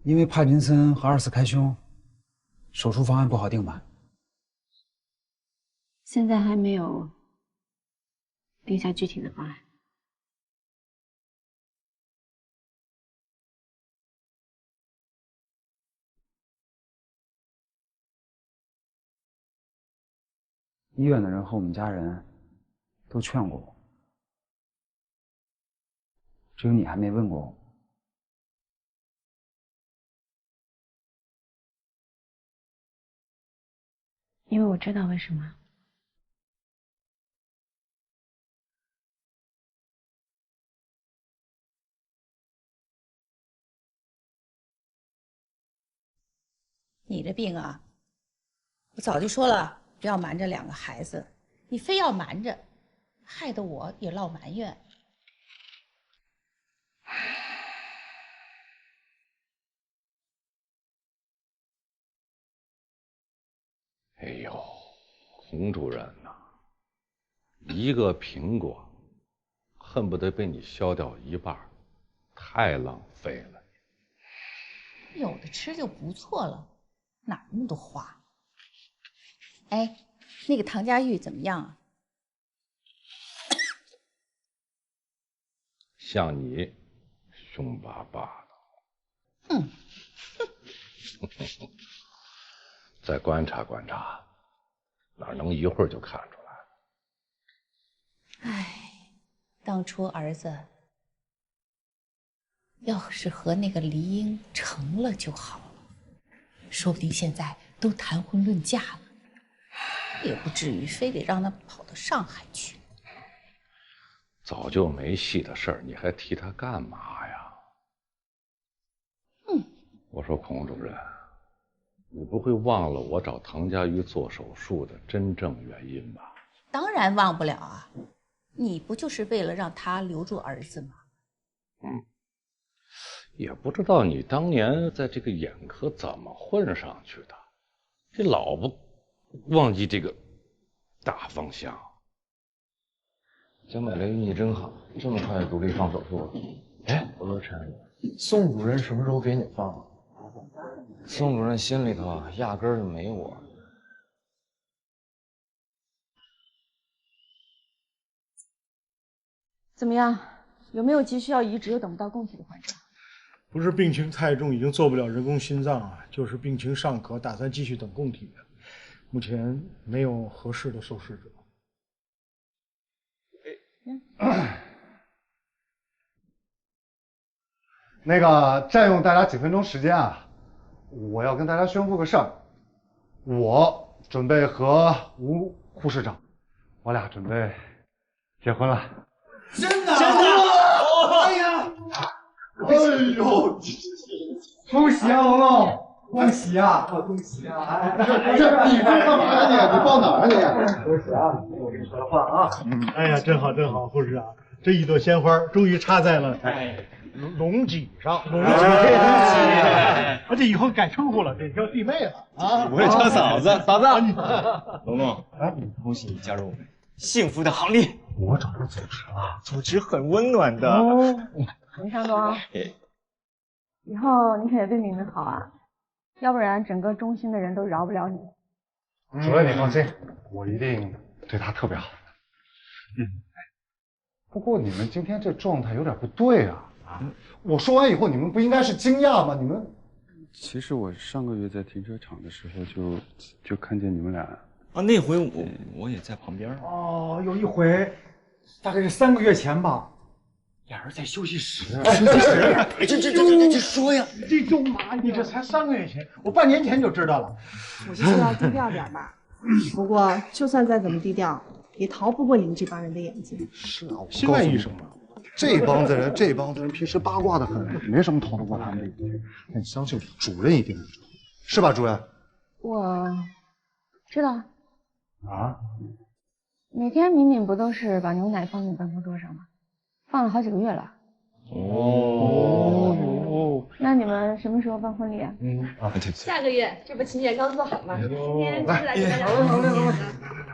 因为帕金森和2次开胸，手术方案不好定吧？现在还没有定下具体的方案。医院的人和我们家人都劝过我，只有你还没问过我。因为我知道为什么。你这病啊，我早就说了，不要瞒着2个孩子，你非要瞒着，害得我也落埋怨。哎呦，洪主任呐，一个苹果恨不得被你削掉一半，太浪费了。有的吃就不错了，哪那么多花？哎，那个唐佳玉怎么样啊？像你，凶巴巴的。再观察观察，哪能一会儿就看出来？哎，当初儿子要是和那个黎英成了就好了，说不定现在都谈婚论嫁了，也不至于非得让他跑到上海去。早就没戏的事儿，你还提他干嘛呀？我说孔主任，你不会忘了我找唐佳瑜做手术的真正原因吧？当然忘不了啊，你不就是为了让他留住儿子吗？也不知道你当年在这个眼科怎么混上去的，这老不忘记这个大方向。江百雷运气真好，这么快就独立放手术了。哎，我说陈，宋主任什么时候给你放啊？宋主任心里头压根儿就没我。怎么样？有没有急需要移植又等不到供体的患者？不是病情太重，已经做不了人工心脏啊，就是病情尚可，打算继续等供体的。目前没有合适的受试者。那个占用大家几分钟时间啊，我要跟大家宣布个事儿，我准备和吴护士长，我俩准备结婚了。真的？真的！哎呀！哎呦，恭喜啊，龙龙！恭喜啊！恭喜啊！不是，你这干嘛呀你？你抱哪儿啊你？恭喜啊！我跟你说话啊！哎呀，真好真好，护士长，这一朵鲜花终于插在了龙脊上，龙脊，而且以后改称呼了，得叫弟妹了啊！我也叫嫂子，嫂子。龙龙，恭喜你加入我们幸福的行列。我找到组织了，组织很温暖的。林尚东，以后你可得对明明好啊，要不然整个中心的人都饶不了你。主任你放心，我一定对他特别好。不过你们今天这状态有点不对啊！我说完以后，你们不应该是惊讶吗？你们其实我上个月在停车场的时候就看见你们俩啊，那回我也在旁边。哦，有一回，大概是3个月前吧，俩人在休息室。这说呀！这就妈，你这才3个月前，我半年前就知道了。我就说要低调点吧。不过就算再怎么低调，也逃不过你们这帮人的眼睛。是啊，新外医生嘛，这帮子人平时八卦的很，没什么逃得过他们的眼睛。那你相信我，主任一定知道，是吧，主任？我知道。啊？每天敏敏不都是把牛奶放在办公桌上吗？放了好几个月了。那你们什么时候办婚礼啊？对。下个月，这不请柬刚做好吗？今天就是来给大家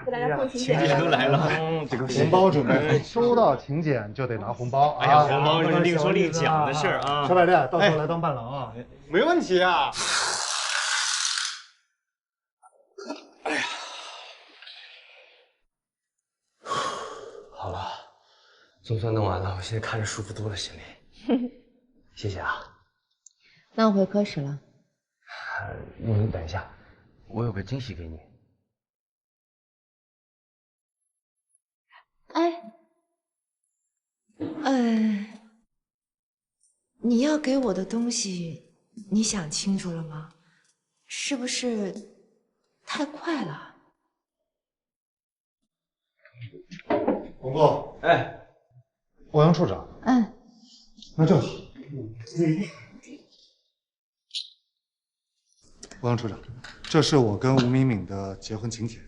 给大家送请柬。请柬都来了，这个红包准备，收到请柬就得拿红包。哎呀，红包是另说另讲的事儿啊。小百炼，到时候来当伴郎啊。没问题啊。哎呀，好了，总算弄完了，我现在看着舒服多了，心里。谢谢啊。那我回科室了。你等一下，我有个惊喜给你。你要给我的东西，你想清楚了吗？是不是太快了？红豆，欧阳处长，那就好。欧阳处长，这是我跟吴敏敏的结婚请柬，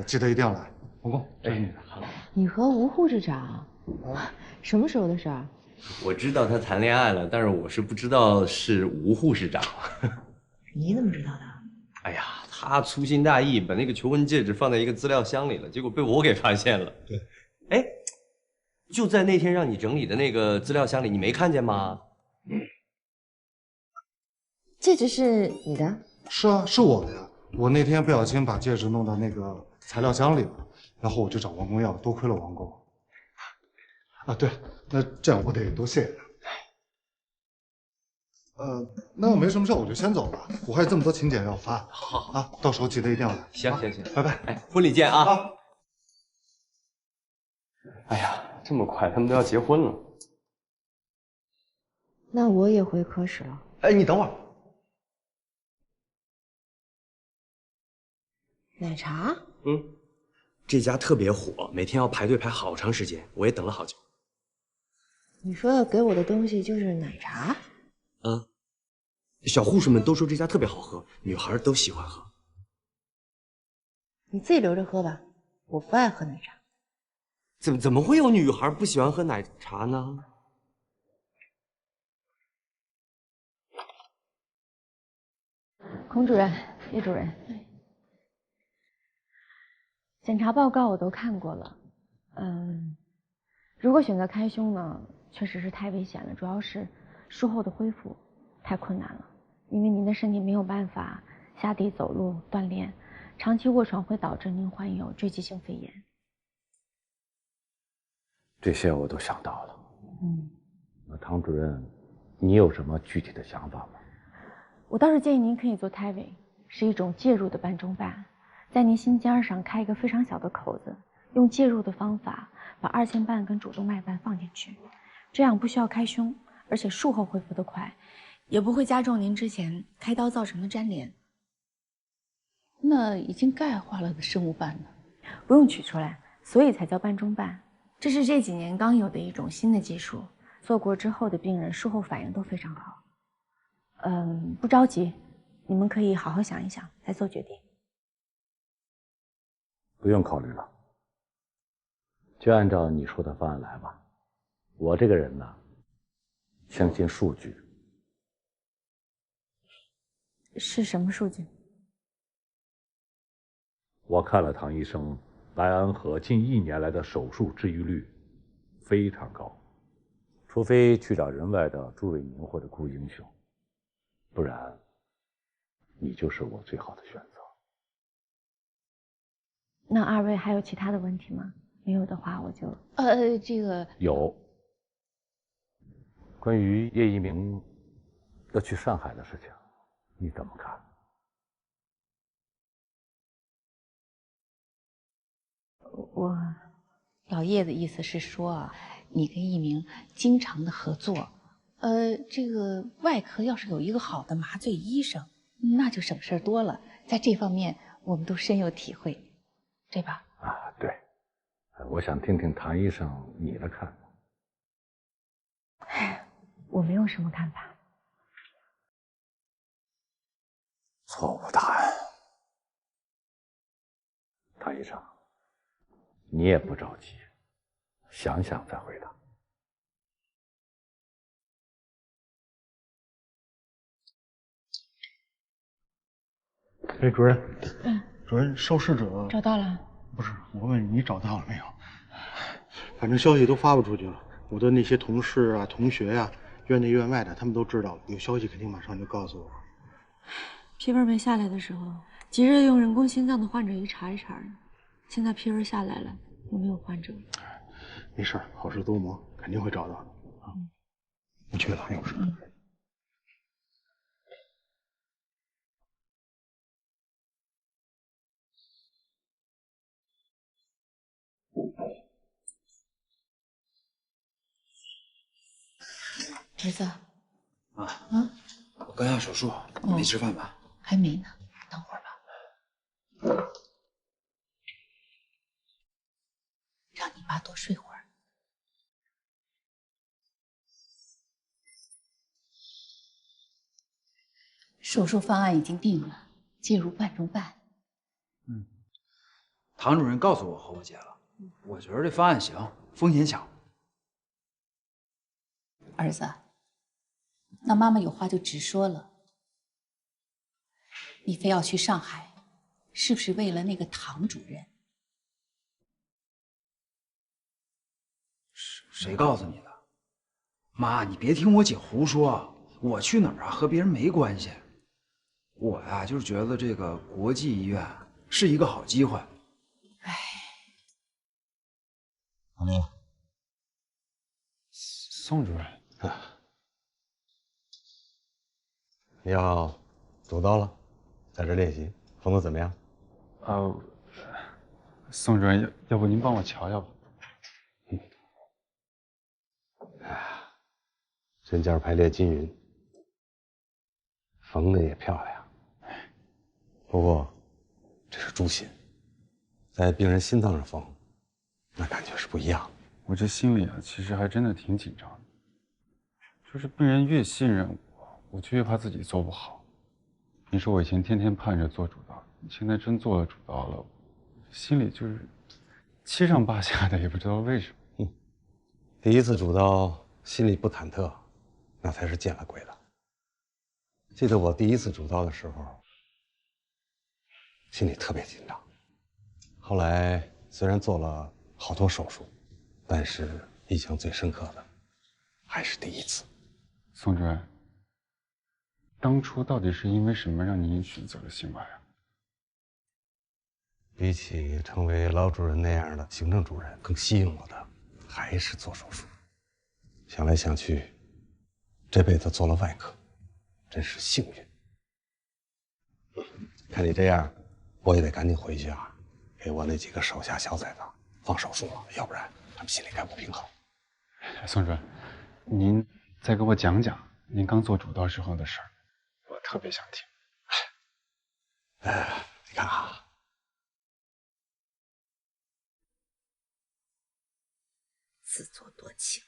记得一定要来。红豆，这是你的。好。你和吴护士长，什么时候的事儿？我知道他谈恋爱了，但是我是不知道是吴护士长。你怎么知道的？哎呀，他粗心大意，把那个求婚戒指放在一个资料箱里了，结果被我给发现了。对。哎，就在那天让你整理的那个资料箱里，你没看见吗？戒指是你的？是啊，是我的呀。我那天不小心把戒指弄到那个材料箱里了，然后我就找王工要，多亏了王工。啊，对，那这样我得多谢谢他。那没什么事，我就先走了。我还有这么多请柬要发。好啊，到时候记得一定要来。行，拜拜。哎，婚礼见啊！哎呀，这么快，他们都要结婚了。那我也回科室了。哎，你等会儿。奶茶？这家特别火，每天要排队排好长时间，我也等了好久。你说要给我的东西就是奶茶？小护士们都说这家特别好喝，女孩都喜欢喝。你自己留着喝吧，我不爱喝奶茶。怎么会有女孩不喜欢喝奶茶呢？孔主任、叶主任，检查报告我都看过了。如果选择开胸呢，确实是太危险了，主要是术后的恢复太困难了，因为您的身体没有办法下地走路锻炼，长期卧床会导致您患有坠积性肺炎。这些我都想到了。那唐主任，你有什么具体的想法吗？我倒是建议您可以做胎位，是一种介入的半中瓣，在您心尖上开一个非常小的口子，用介入的方法把2线瓣跟主动脉瓣放进去，这样不需要开胸，而且术后恢复得快，也不会加重您之前开刀造成的粘连。那已经钙化了的生物瓣呢？不用取出来，所以才叫瓣中瓣。这是这几年刚有的一种新的技术，做过之后的病人术后反应都非常好。不着急，你们可以好好想一想，再做决定。不用考虑了，就按照你说的方案来吧。我这个人呢，相信数据。是什么数据？我看了唐医生白安和近1年来的手术治愈率非常高，除非去找人外的朱伟宁或者顾英雄，不然你就是我最好的选择。那二位还有其他的问题吗？没有的话，我就这个有关于叶一鸣要去上海的事情，你怎么看？老叶的意思是说啊，你跟一鸣经常的合作，这个外科要是有一个好的麻醉医生，那就省事多了。在这方面，我们都深有体会，对吧？啊，对。我想听听唐医生你的看法。我没有什么看法。错误答案。唐医生，你也不着急，想想再回答。哎，主任，主任，受试者找到了？不是，我问你找到了没有？反正消息都发布出去了，我的那些同事啊、同学呀、院内院外的，他们都知道了。有消息肯定马上就告诉我。批文没下来的时候，急着用人工心脏的患者一茬一茬的。现在批文下来了，有没有患者？没事，好事多磨，肯定会找到的啊。我去了，有事。儿子，我刚下手术，你没吃饭吧？还没呢，等会儿吧。让你爸多睡会儿。手术方案已经定了，介入瓣中瓣。唐主任告诉我和我姐了，我觉得这方案行，风险小。儿子，那妈妈有话就直说了。你非要去上海，是不是为了那个唐主任？谁告诉你的？妈，你别听我姐胡说，我去哪儿啊和别人没关系。我呀，就是觉得这个国际医院是一个好机会。王林，宋主任，你要主刀了，在这练习，缝得怎么样？宋主任，要不您帮我瞧瞧吧？针尖排列均匀，缝的也漂亮。不过，这是猪心，在病人心脏上缝，那感觉是不一样的。我这心里啊，其实还真的挺紧张的。就是病人越信任我，我就越怕自己做不好。你说我以前天天盼着做主刀，现在真做了主刀了，心里就是七上八下的，也不知道为什么。第一次主刀，心里不忐忑，那才是见了鬼的。记得我第一次主刀的时候，心里特别紧张。后来虽然做了好多手术，但是印象最深刻的还是第一次。宋主任，当初到底是因为什么让您选择了新外啊？比起成为老主任那样的行政主任，更吸引我的还是做手术。想来想去，这辈子做了外科，真是幸运。看你这样，我也得赶紧回去啊，给我那几个手下小崽子放手术了，要不然他们心里该不平衡。宋主任，您再给我讲讲您刚做主刀时候的事儿，我特别想听。你看啊，自作多情。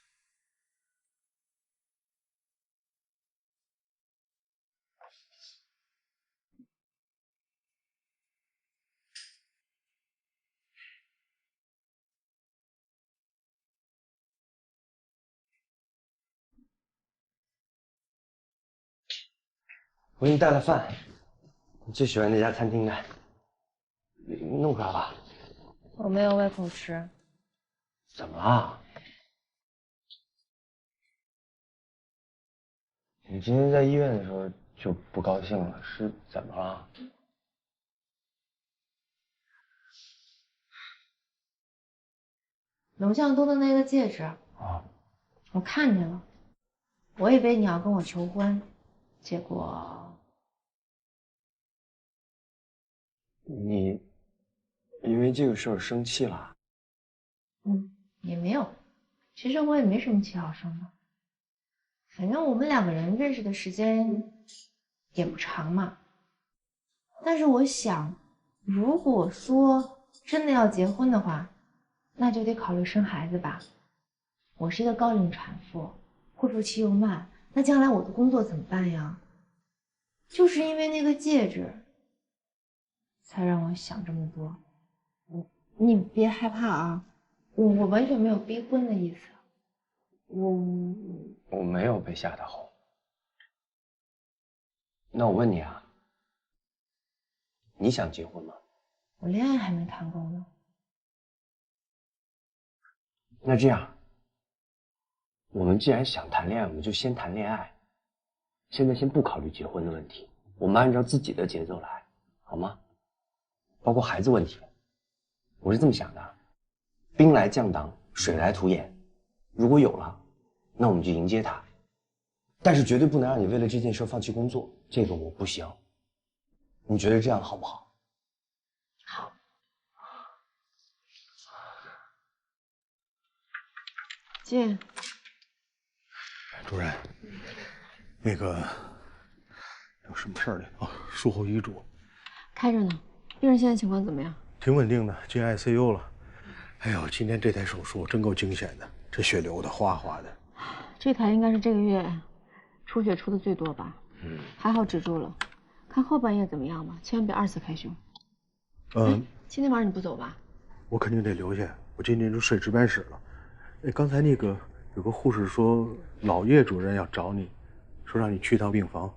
我给你带了饭，你最喜欢那家餐厅的，你弄出来吧。我没有胃口吃。怎么了？你今天在医院的时候就不高兴了，是怎么了？龙向东的那个戒指我看见了，我以为你要跟我求婚，结果你因为这个事儿生气了？也没有。其实我也没什么气好生的，反正我们两个人认识的时间也不长嘛。但是我想，如果说真的要结婚的话，那就得考虑生孩子吧。我是一个高龄产妇，恢复期又慢，那将来我的工作怎么办呀？就是因为那个戒指，才让我想这么多。你别害怕啊，我完全没有逼婚的意思。我没有被吓得吼。那我问你啊，你想结婚吗？我恋爱还没谈够呢。那这样，我们既然想谈恋爱，我们就先谈恋爱。现在先不考虑结婚的问题，我们按照自己的节奏来，好吗？包括孩子问题，我是这么想的：兵来将挡，水来土掩。如果有了，那我们就迎接他。但是绝对不能让你为了这件事放弃工作，这个我不行。你觉得这样好不好？好。进。主任，那个有什么事儿呢？术后遗嘱开着呢。病人现在情况怎么样？挺稳定的，进 ICU 了。哎呦，今天这台手术真够惊险的，这血流的哗哗的。这台应该是这个月出血出的最多吧？还好止住了。看后半夜怎么样吧，千万别2次开胸。今天晚上你不走吧？我肯定得留下，我今天就睡值班室了。哎，刚才那个有个护士说老叶主任要找你，说让你去趟病房。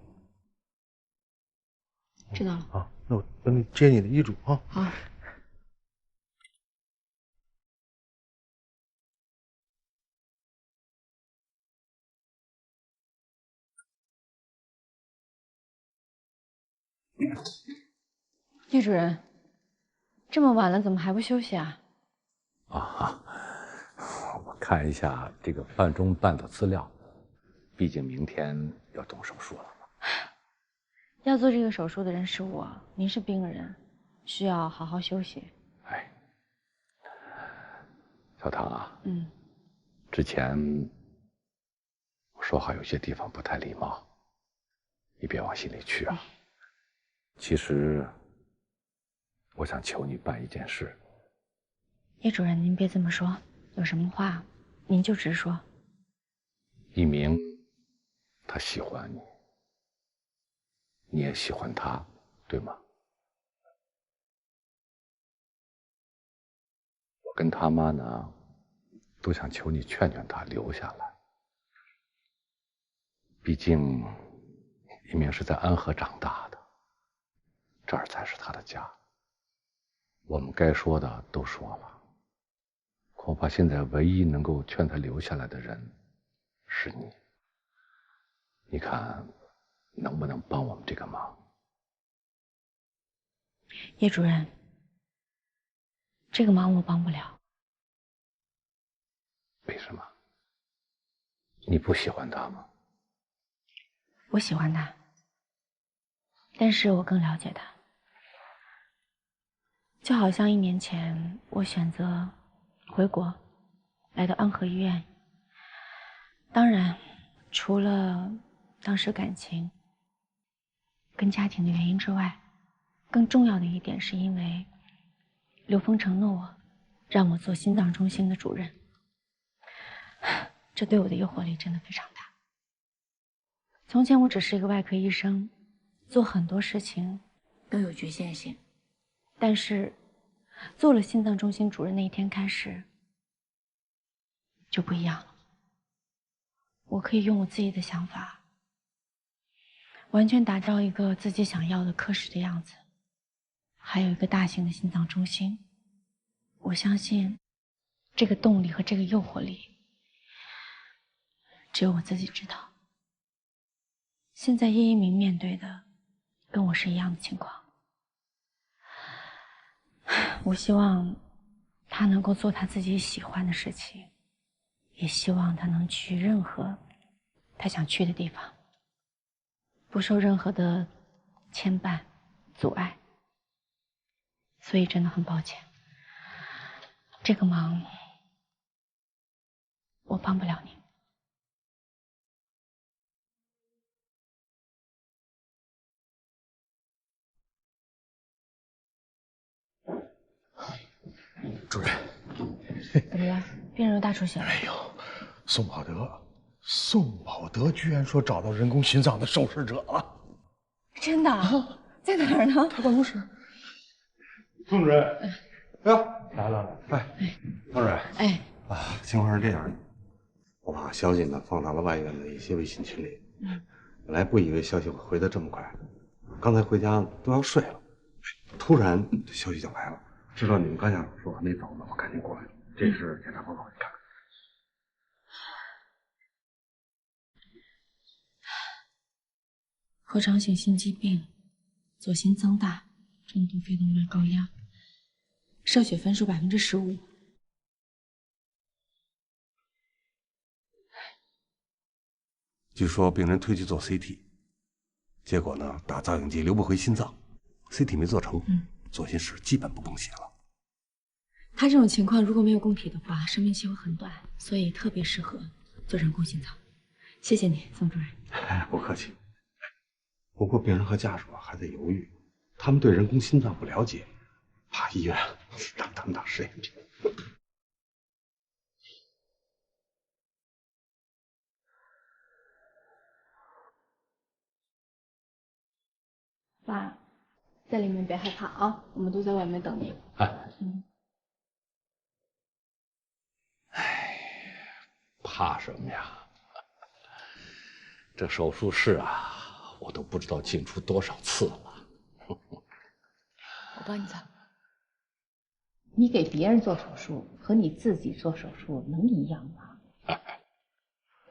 知道了。啊，那我等你接你的遗嘱啊。好。叶主任，这么晚了怎么还不休息啊？我看一下这个办中办的资料，毕竟明天要动手术了。要做这个手术的人是我，您是病人，需要好好休息。小唐啊，之前我说话有些地方不太礼貌，你别往心里去啊。其实我想求你办一件事。叶主任，您别这么说，有什么话您就直说。一鸣他喜欢你，你也喜欢他，对吗？我跟他妈呢，都想求你劝劝他留下来。毕竟一鸣是在安和长大的，这儿才是他的家。我们该说的都说了，恐怕现在唯一能够劝他留下来的人是你。你看能不能帮我们这个忙？叶主任，这个忙我帮不了。为什么？你不喜欢他吗？我喜欢他，但是我更了解他。就好像1年前我选择回国，来到安和医院。当然，除了当时感情跟家庭的原因之外，更重要的一点是因为刘峰承诺我，让我做心脏中心的主任，这对我的诱惑力真的非常大。从前我只是一个外科医生，做很多事情都有局限性，但是做了心脏中心主任那一天开始就不一样了。我可以用我自己的想法，完全打造一个自己想要的科室的样子，还有一个大型的心脏中心。我相信这个动力和这个诱惑力只有我自己知道。现在叶一鸣面对的跟我是一样的情况，我希望他能够做他自己喜欢的事情，也希望他能去任何他想去的地方，不受任何的牵绊阻碍。所以真的很抱歉，这个忙我帮不了你。主任，怎么了？病人有大出血了？哎呦，宋宝德居然说找到人工心脏的受试者了。真的？在哪儿呢？他办公室。宋主任，哎呀，来，哎，方主任，哎，啊，情况是这样的，我把消息呢放到了外院的一些微信群里。本来不以为消息会回得这么快，刚才回家都要睡了，突然这消息就来了。知道你们刚下手术还没走呢，我赶紧过来了。这是检查报告，你看看。合肠性心肌病，左心增大，重度肺动脉高压，射血分数15%。据说病人推去做 CT， 结果呢打造影剂流不回心脏 ，CT 没做成，左心室基本不供血了。他这种情况如果没有供体的话，生命期会很短，所以特别适合做人工心脏。谢谢你，宋主任。不客气。不过病人和家属还在犹豫，他们对人工心脏不了解，怕医院让他们当实验品。爸，在里面别害怕啊，我们都在外面等你。怕什么呀？这手术室啊，我都不知道进出多少次了。我帮你擦。你给别人做手术和你自己做手术能一样吗？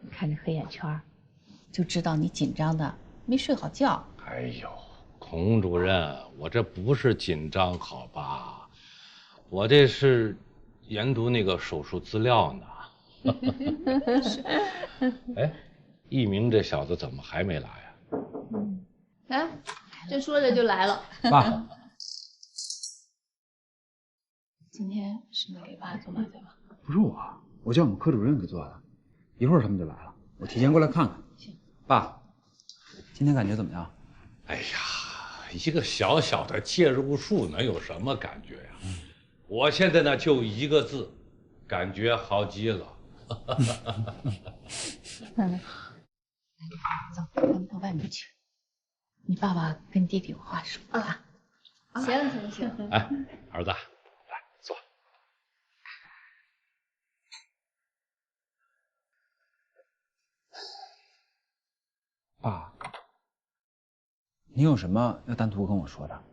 你看这黑眼圈，就知道你紧张的没睡好觉。哎呦，孔主任，我这不是紧张好吧？我这是研读那个手术资料呢。哎，一鸣这小子怎么还没来呀？哎，这说着就来了。爸，今天是你给爸做麻醉吗？不是我叫我们科主任给做的，一会儿他们就来了，我提前过来看看。行。爸，今天感觉怎么样？哎呀，一个小小的介入术能有什么感觉呀？我现在呢就一个字，感觉好极了。走，咱们到外面去。你爸爸跟弟弟有话说啊。行。哎，儿子，来坐。爸，你有什么要单独跟我说的？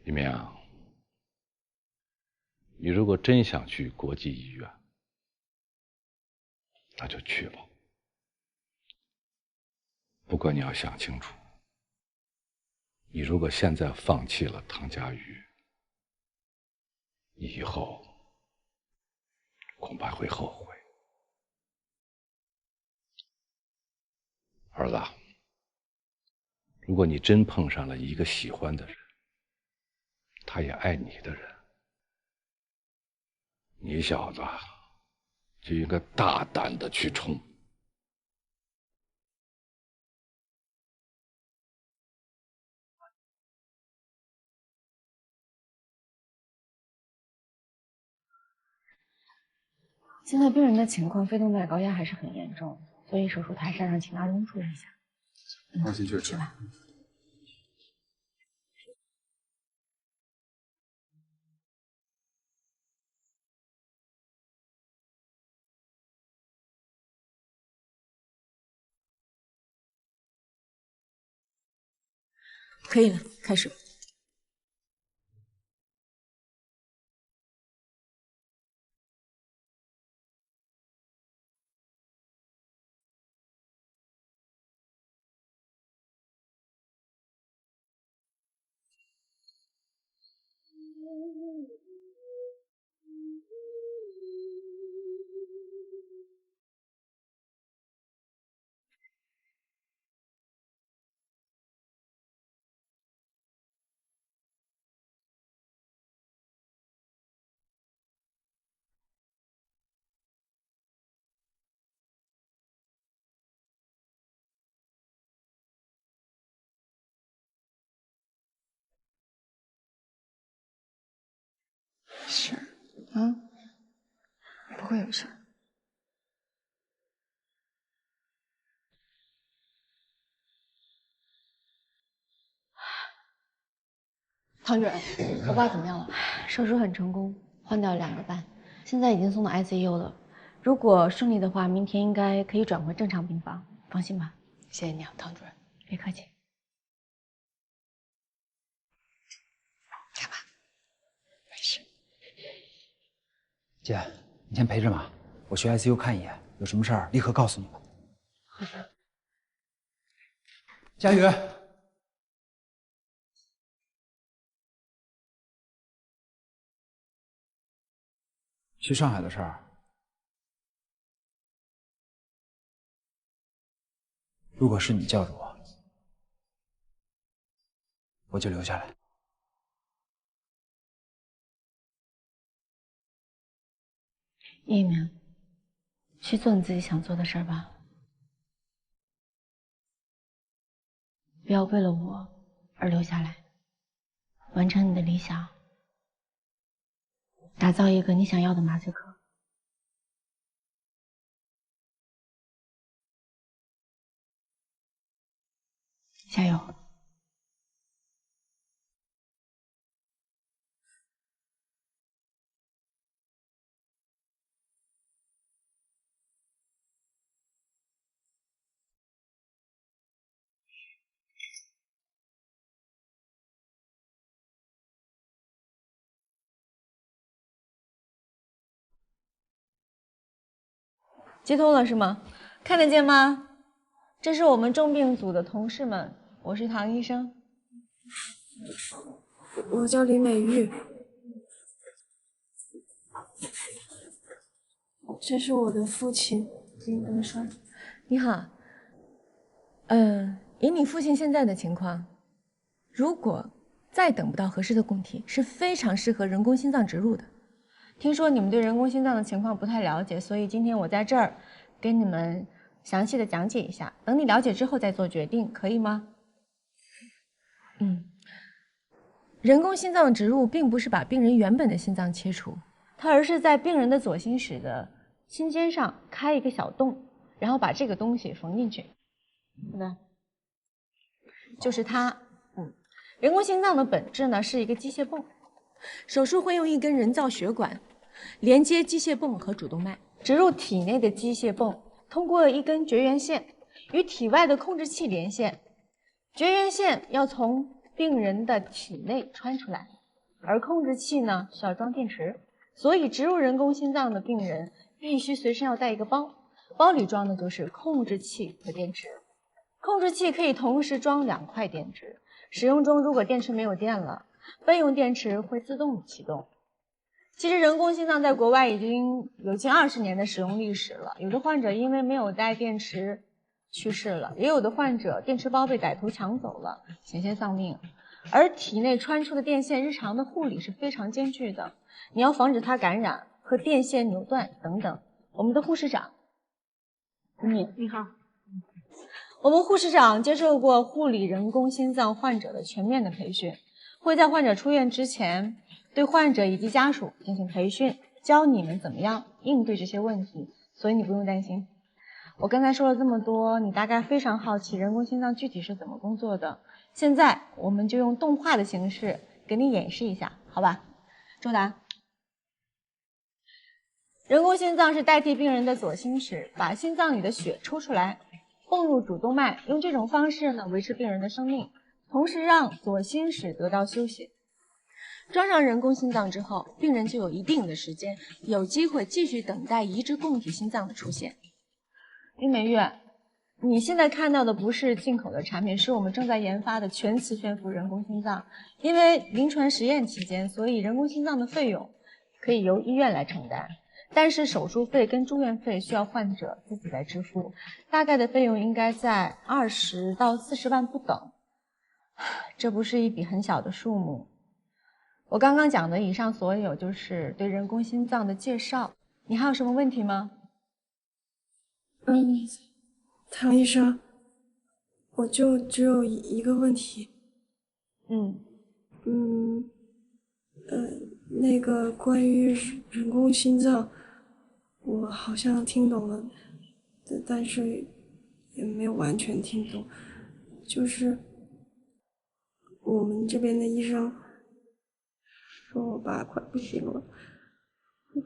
一鸣，你如果真想去国际医院，那就去吧。不过你要想清楚，你如果现在放弃了唐佳瑜，你以后恐怕会后悔。儿子，如果你真碰上了一个喜欢的人，他也爱你的人，你小子就应该大胆的去冲。现在病人的情况，肺动脉高压还是很严重，所以手术台上让请大钟处理一下。放心去吧。可以了，开始。是，啊，不会有事。唐主任，我爸怎么样了？手术很成功，换掉2个瓣，现在已经送到 ICU 了。如果顺利的话，明天应该可以转回正常病房。放心吧。谢谢你啊，唐主任。别客气。没事。姐，你先陪着马，我去 ICU 看一眼，有什么事儿立刻告诉你们。好的。佳宇，去上海的事儿，如果是你叫着我就留下来。叶一鸣，去做你自己想做的事儿吧，不要为了我而留下来，完成你的理想，打造一个你想要的麻醉科。加油！接通了是吗？看得见吗？这是我们重病组的同事们，我是唐医生。我叫李美玉，这是我的父亲林登川。你好，以你父亲现在的情况，如果再等不到合适的供体，是非常适合人工心脏植入的。听说你们对人工心脏的情况不太了解，所以今天我在这儿跟你们详细的讲解一下，等你了解之后再做决定，可以吗？人工心脏植入并不是把病人原本的心脏切除，它而是在病人的左心室的心尖上开一个小洞，然后把这个东西缝进去。对，就是它。人工心脏的本质呢是一个机械泵，手术会用一根人造血管连接机械泵和主动脉，植入体内的机械泵通过一根绝缘线与体外的控制器连线，绝缘线要从病人的体内穿出来，而控制器呢需要装电池，所以植入人工心脏的病人必须随身要带一个包，包里装的就是控制器和电池。控制器可以同时装2块电池，使用中如果电池没有电了，备用电池会自动启动。其实人工心脏在国外已经有近20年的使用历史了，有的患者因为没有带电池去世了，也有的患者电池包被歹徒抢走了，险些丧命。而体内穿出的电线，日常的护理是非常艰巨的，你要防止它感染和电线扭断等等。我们的护士长，你好。我们护士长接受过护理人工心脏患者的全面的培训，会在患者出院之前对患者以及家属进行培训，教你们怎么样应对这些问题，所以你不用担心。我刚才说了这么多，你大概非常好奇人工心脏具体是怎么工作的。现在我们就用动画的形式给你演示一下，好吧？周达，人工心脏是代替病人的左心室，把心脏里的血抽出来，泵入主动脉，用这种方式呢维持病人的生命，同时让左心室得到休息。装上人工心脏之后，病人就有一定的时间，有机会继续等待移植供体心脏的出现。林美玉，你现在看到的不是进口的产品，是我们正在研发的全磁悬浮人工心脏。因为临床实验期间，所以人工心脏的费用可以由医院来承担，但是手术费跟住院费需要患者自己来支付，大概的费用应该在20到40万不等。这不是一笔很小的数目。我刚刚讲的以上所有就是对人工心脏的介绍，你还有什么问题吗？唐医生，我就只有一个问题。那个关于人工心脏，我好像听懂了，但是也没有完全听懂。就是我们这边的医生说我爸快不行了，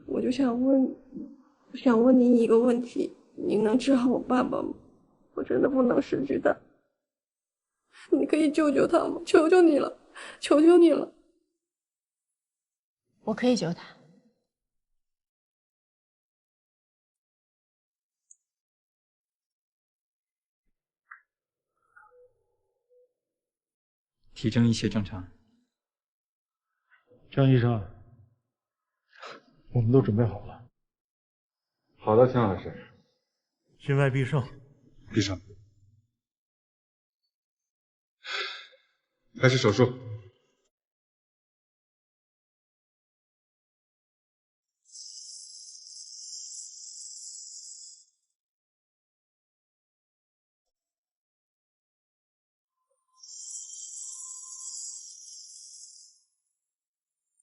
我就想问您一个问题。您能治好我爸爸吗？我真的不能失去他，你可以救救他吗？求求你了，求求你了！我可以救他。体征一切正常。张医生，我们都准备好了。好的，秦老师。心外必胜，闭上。开始手术。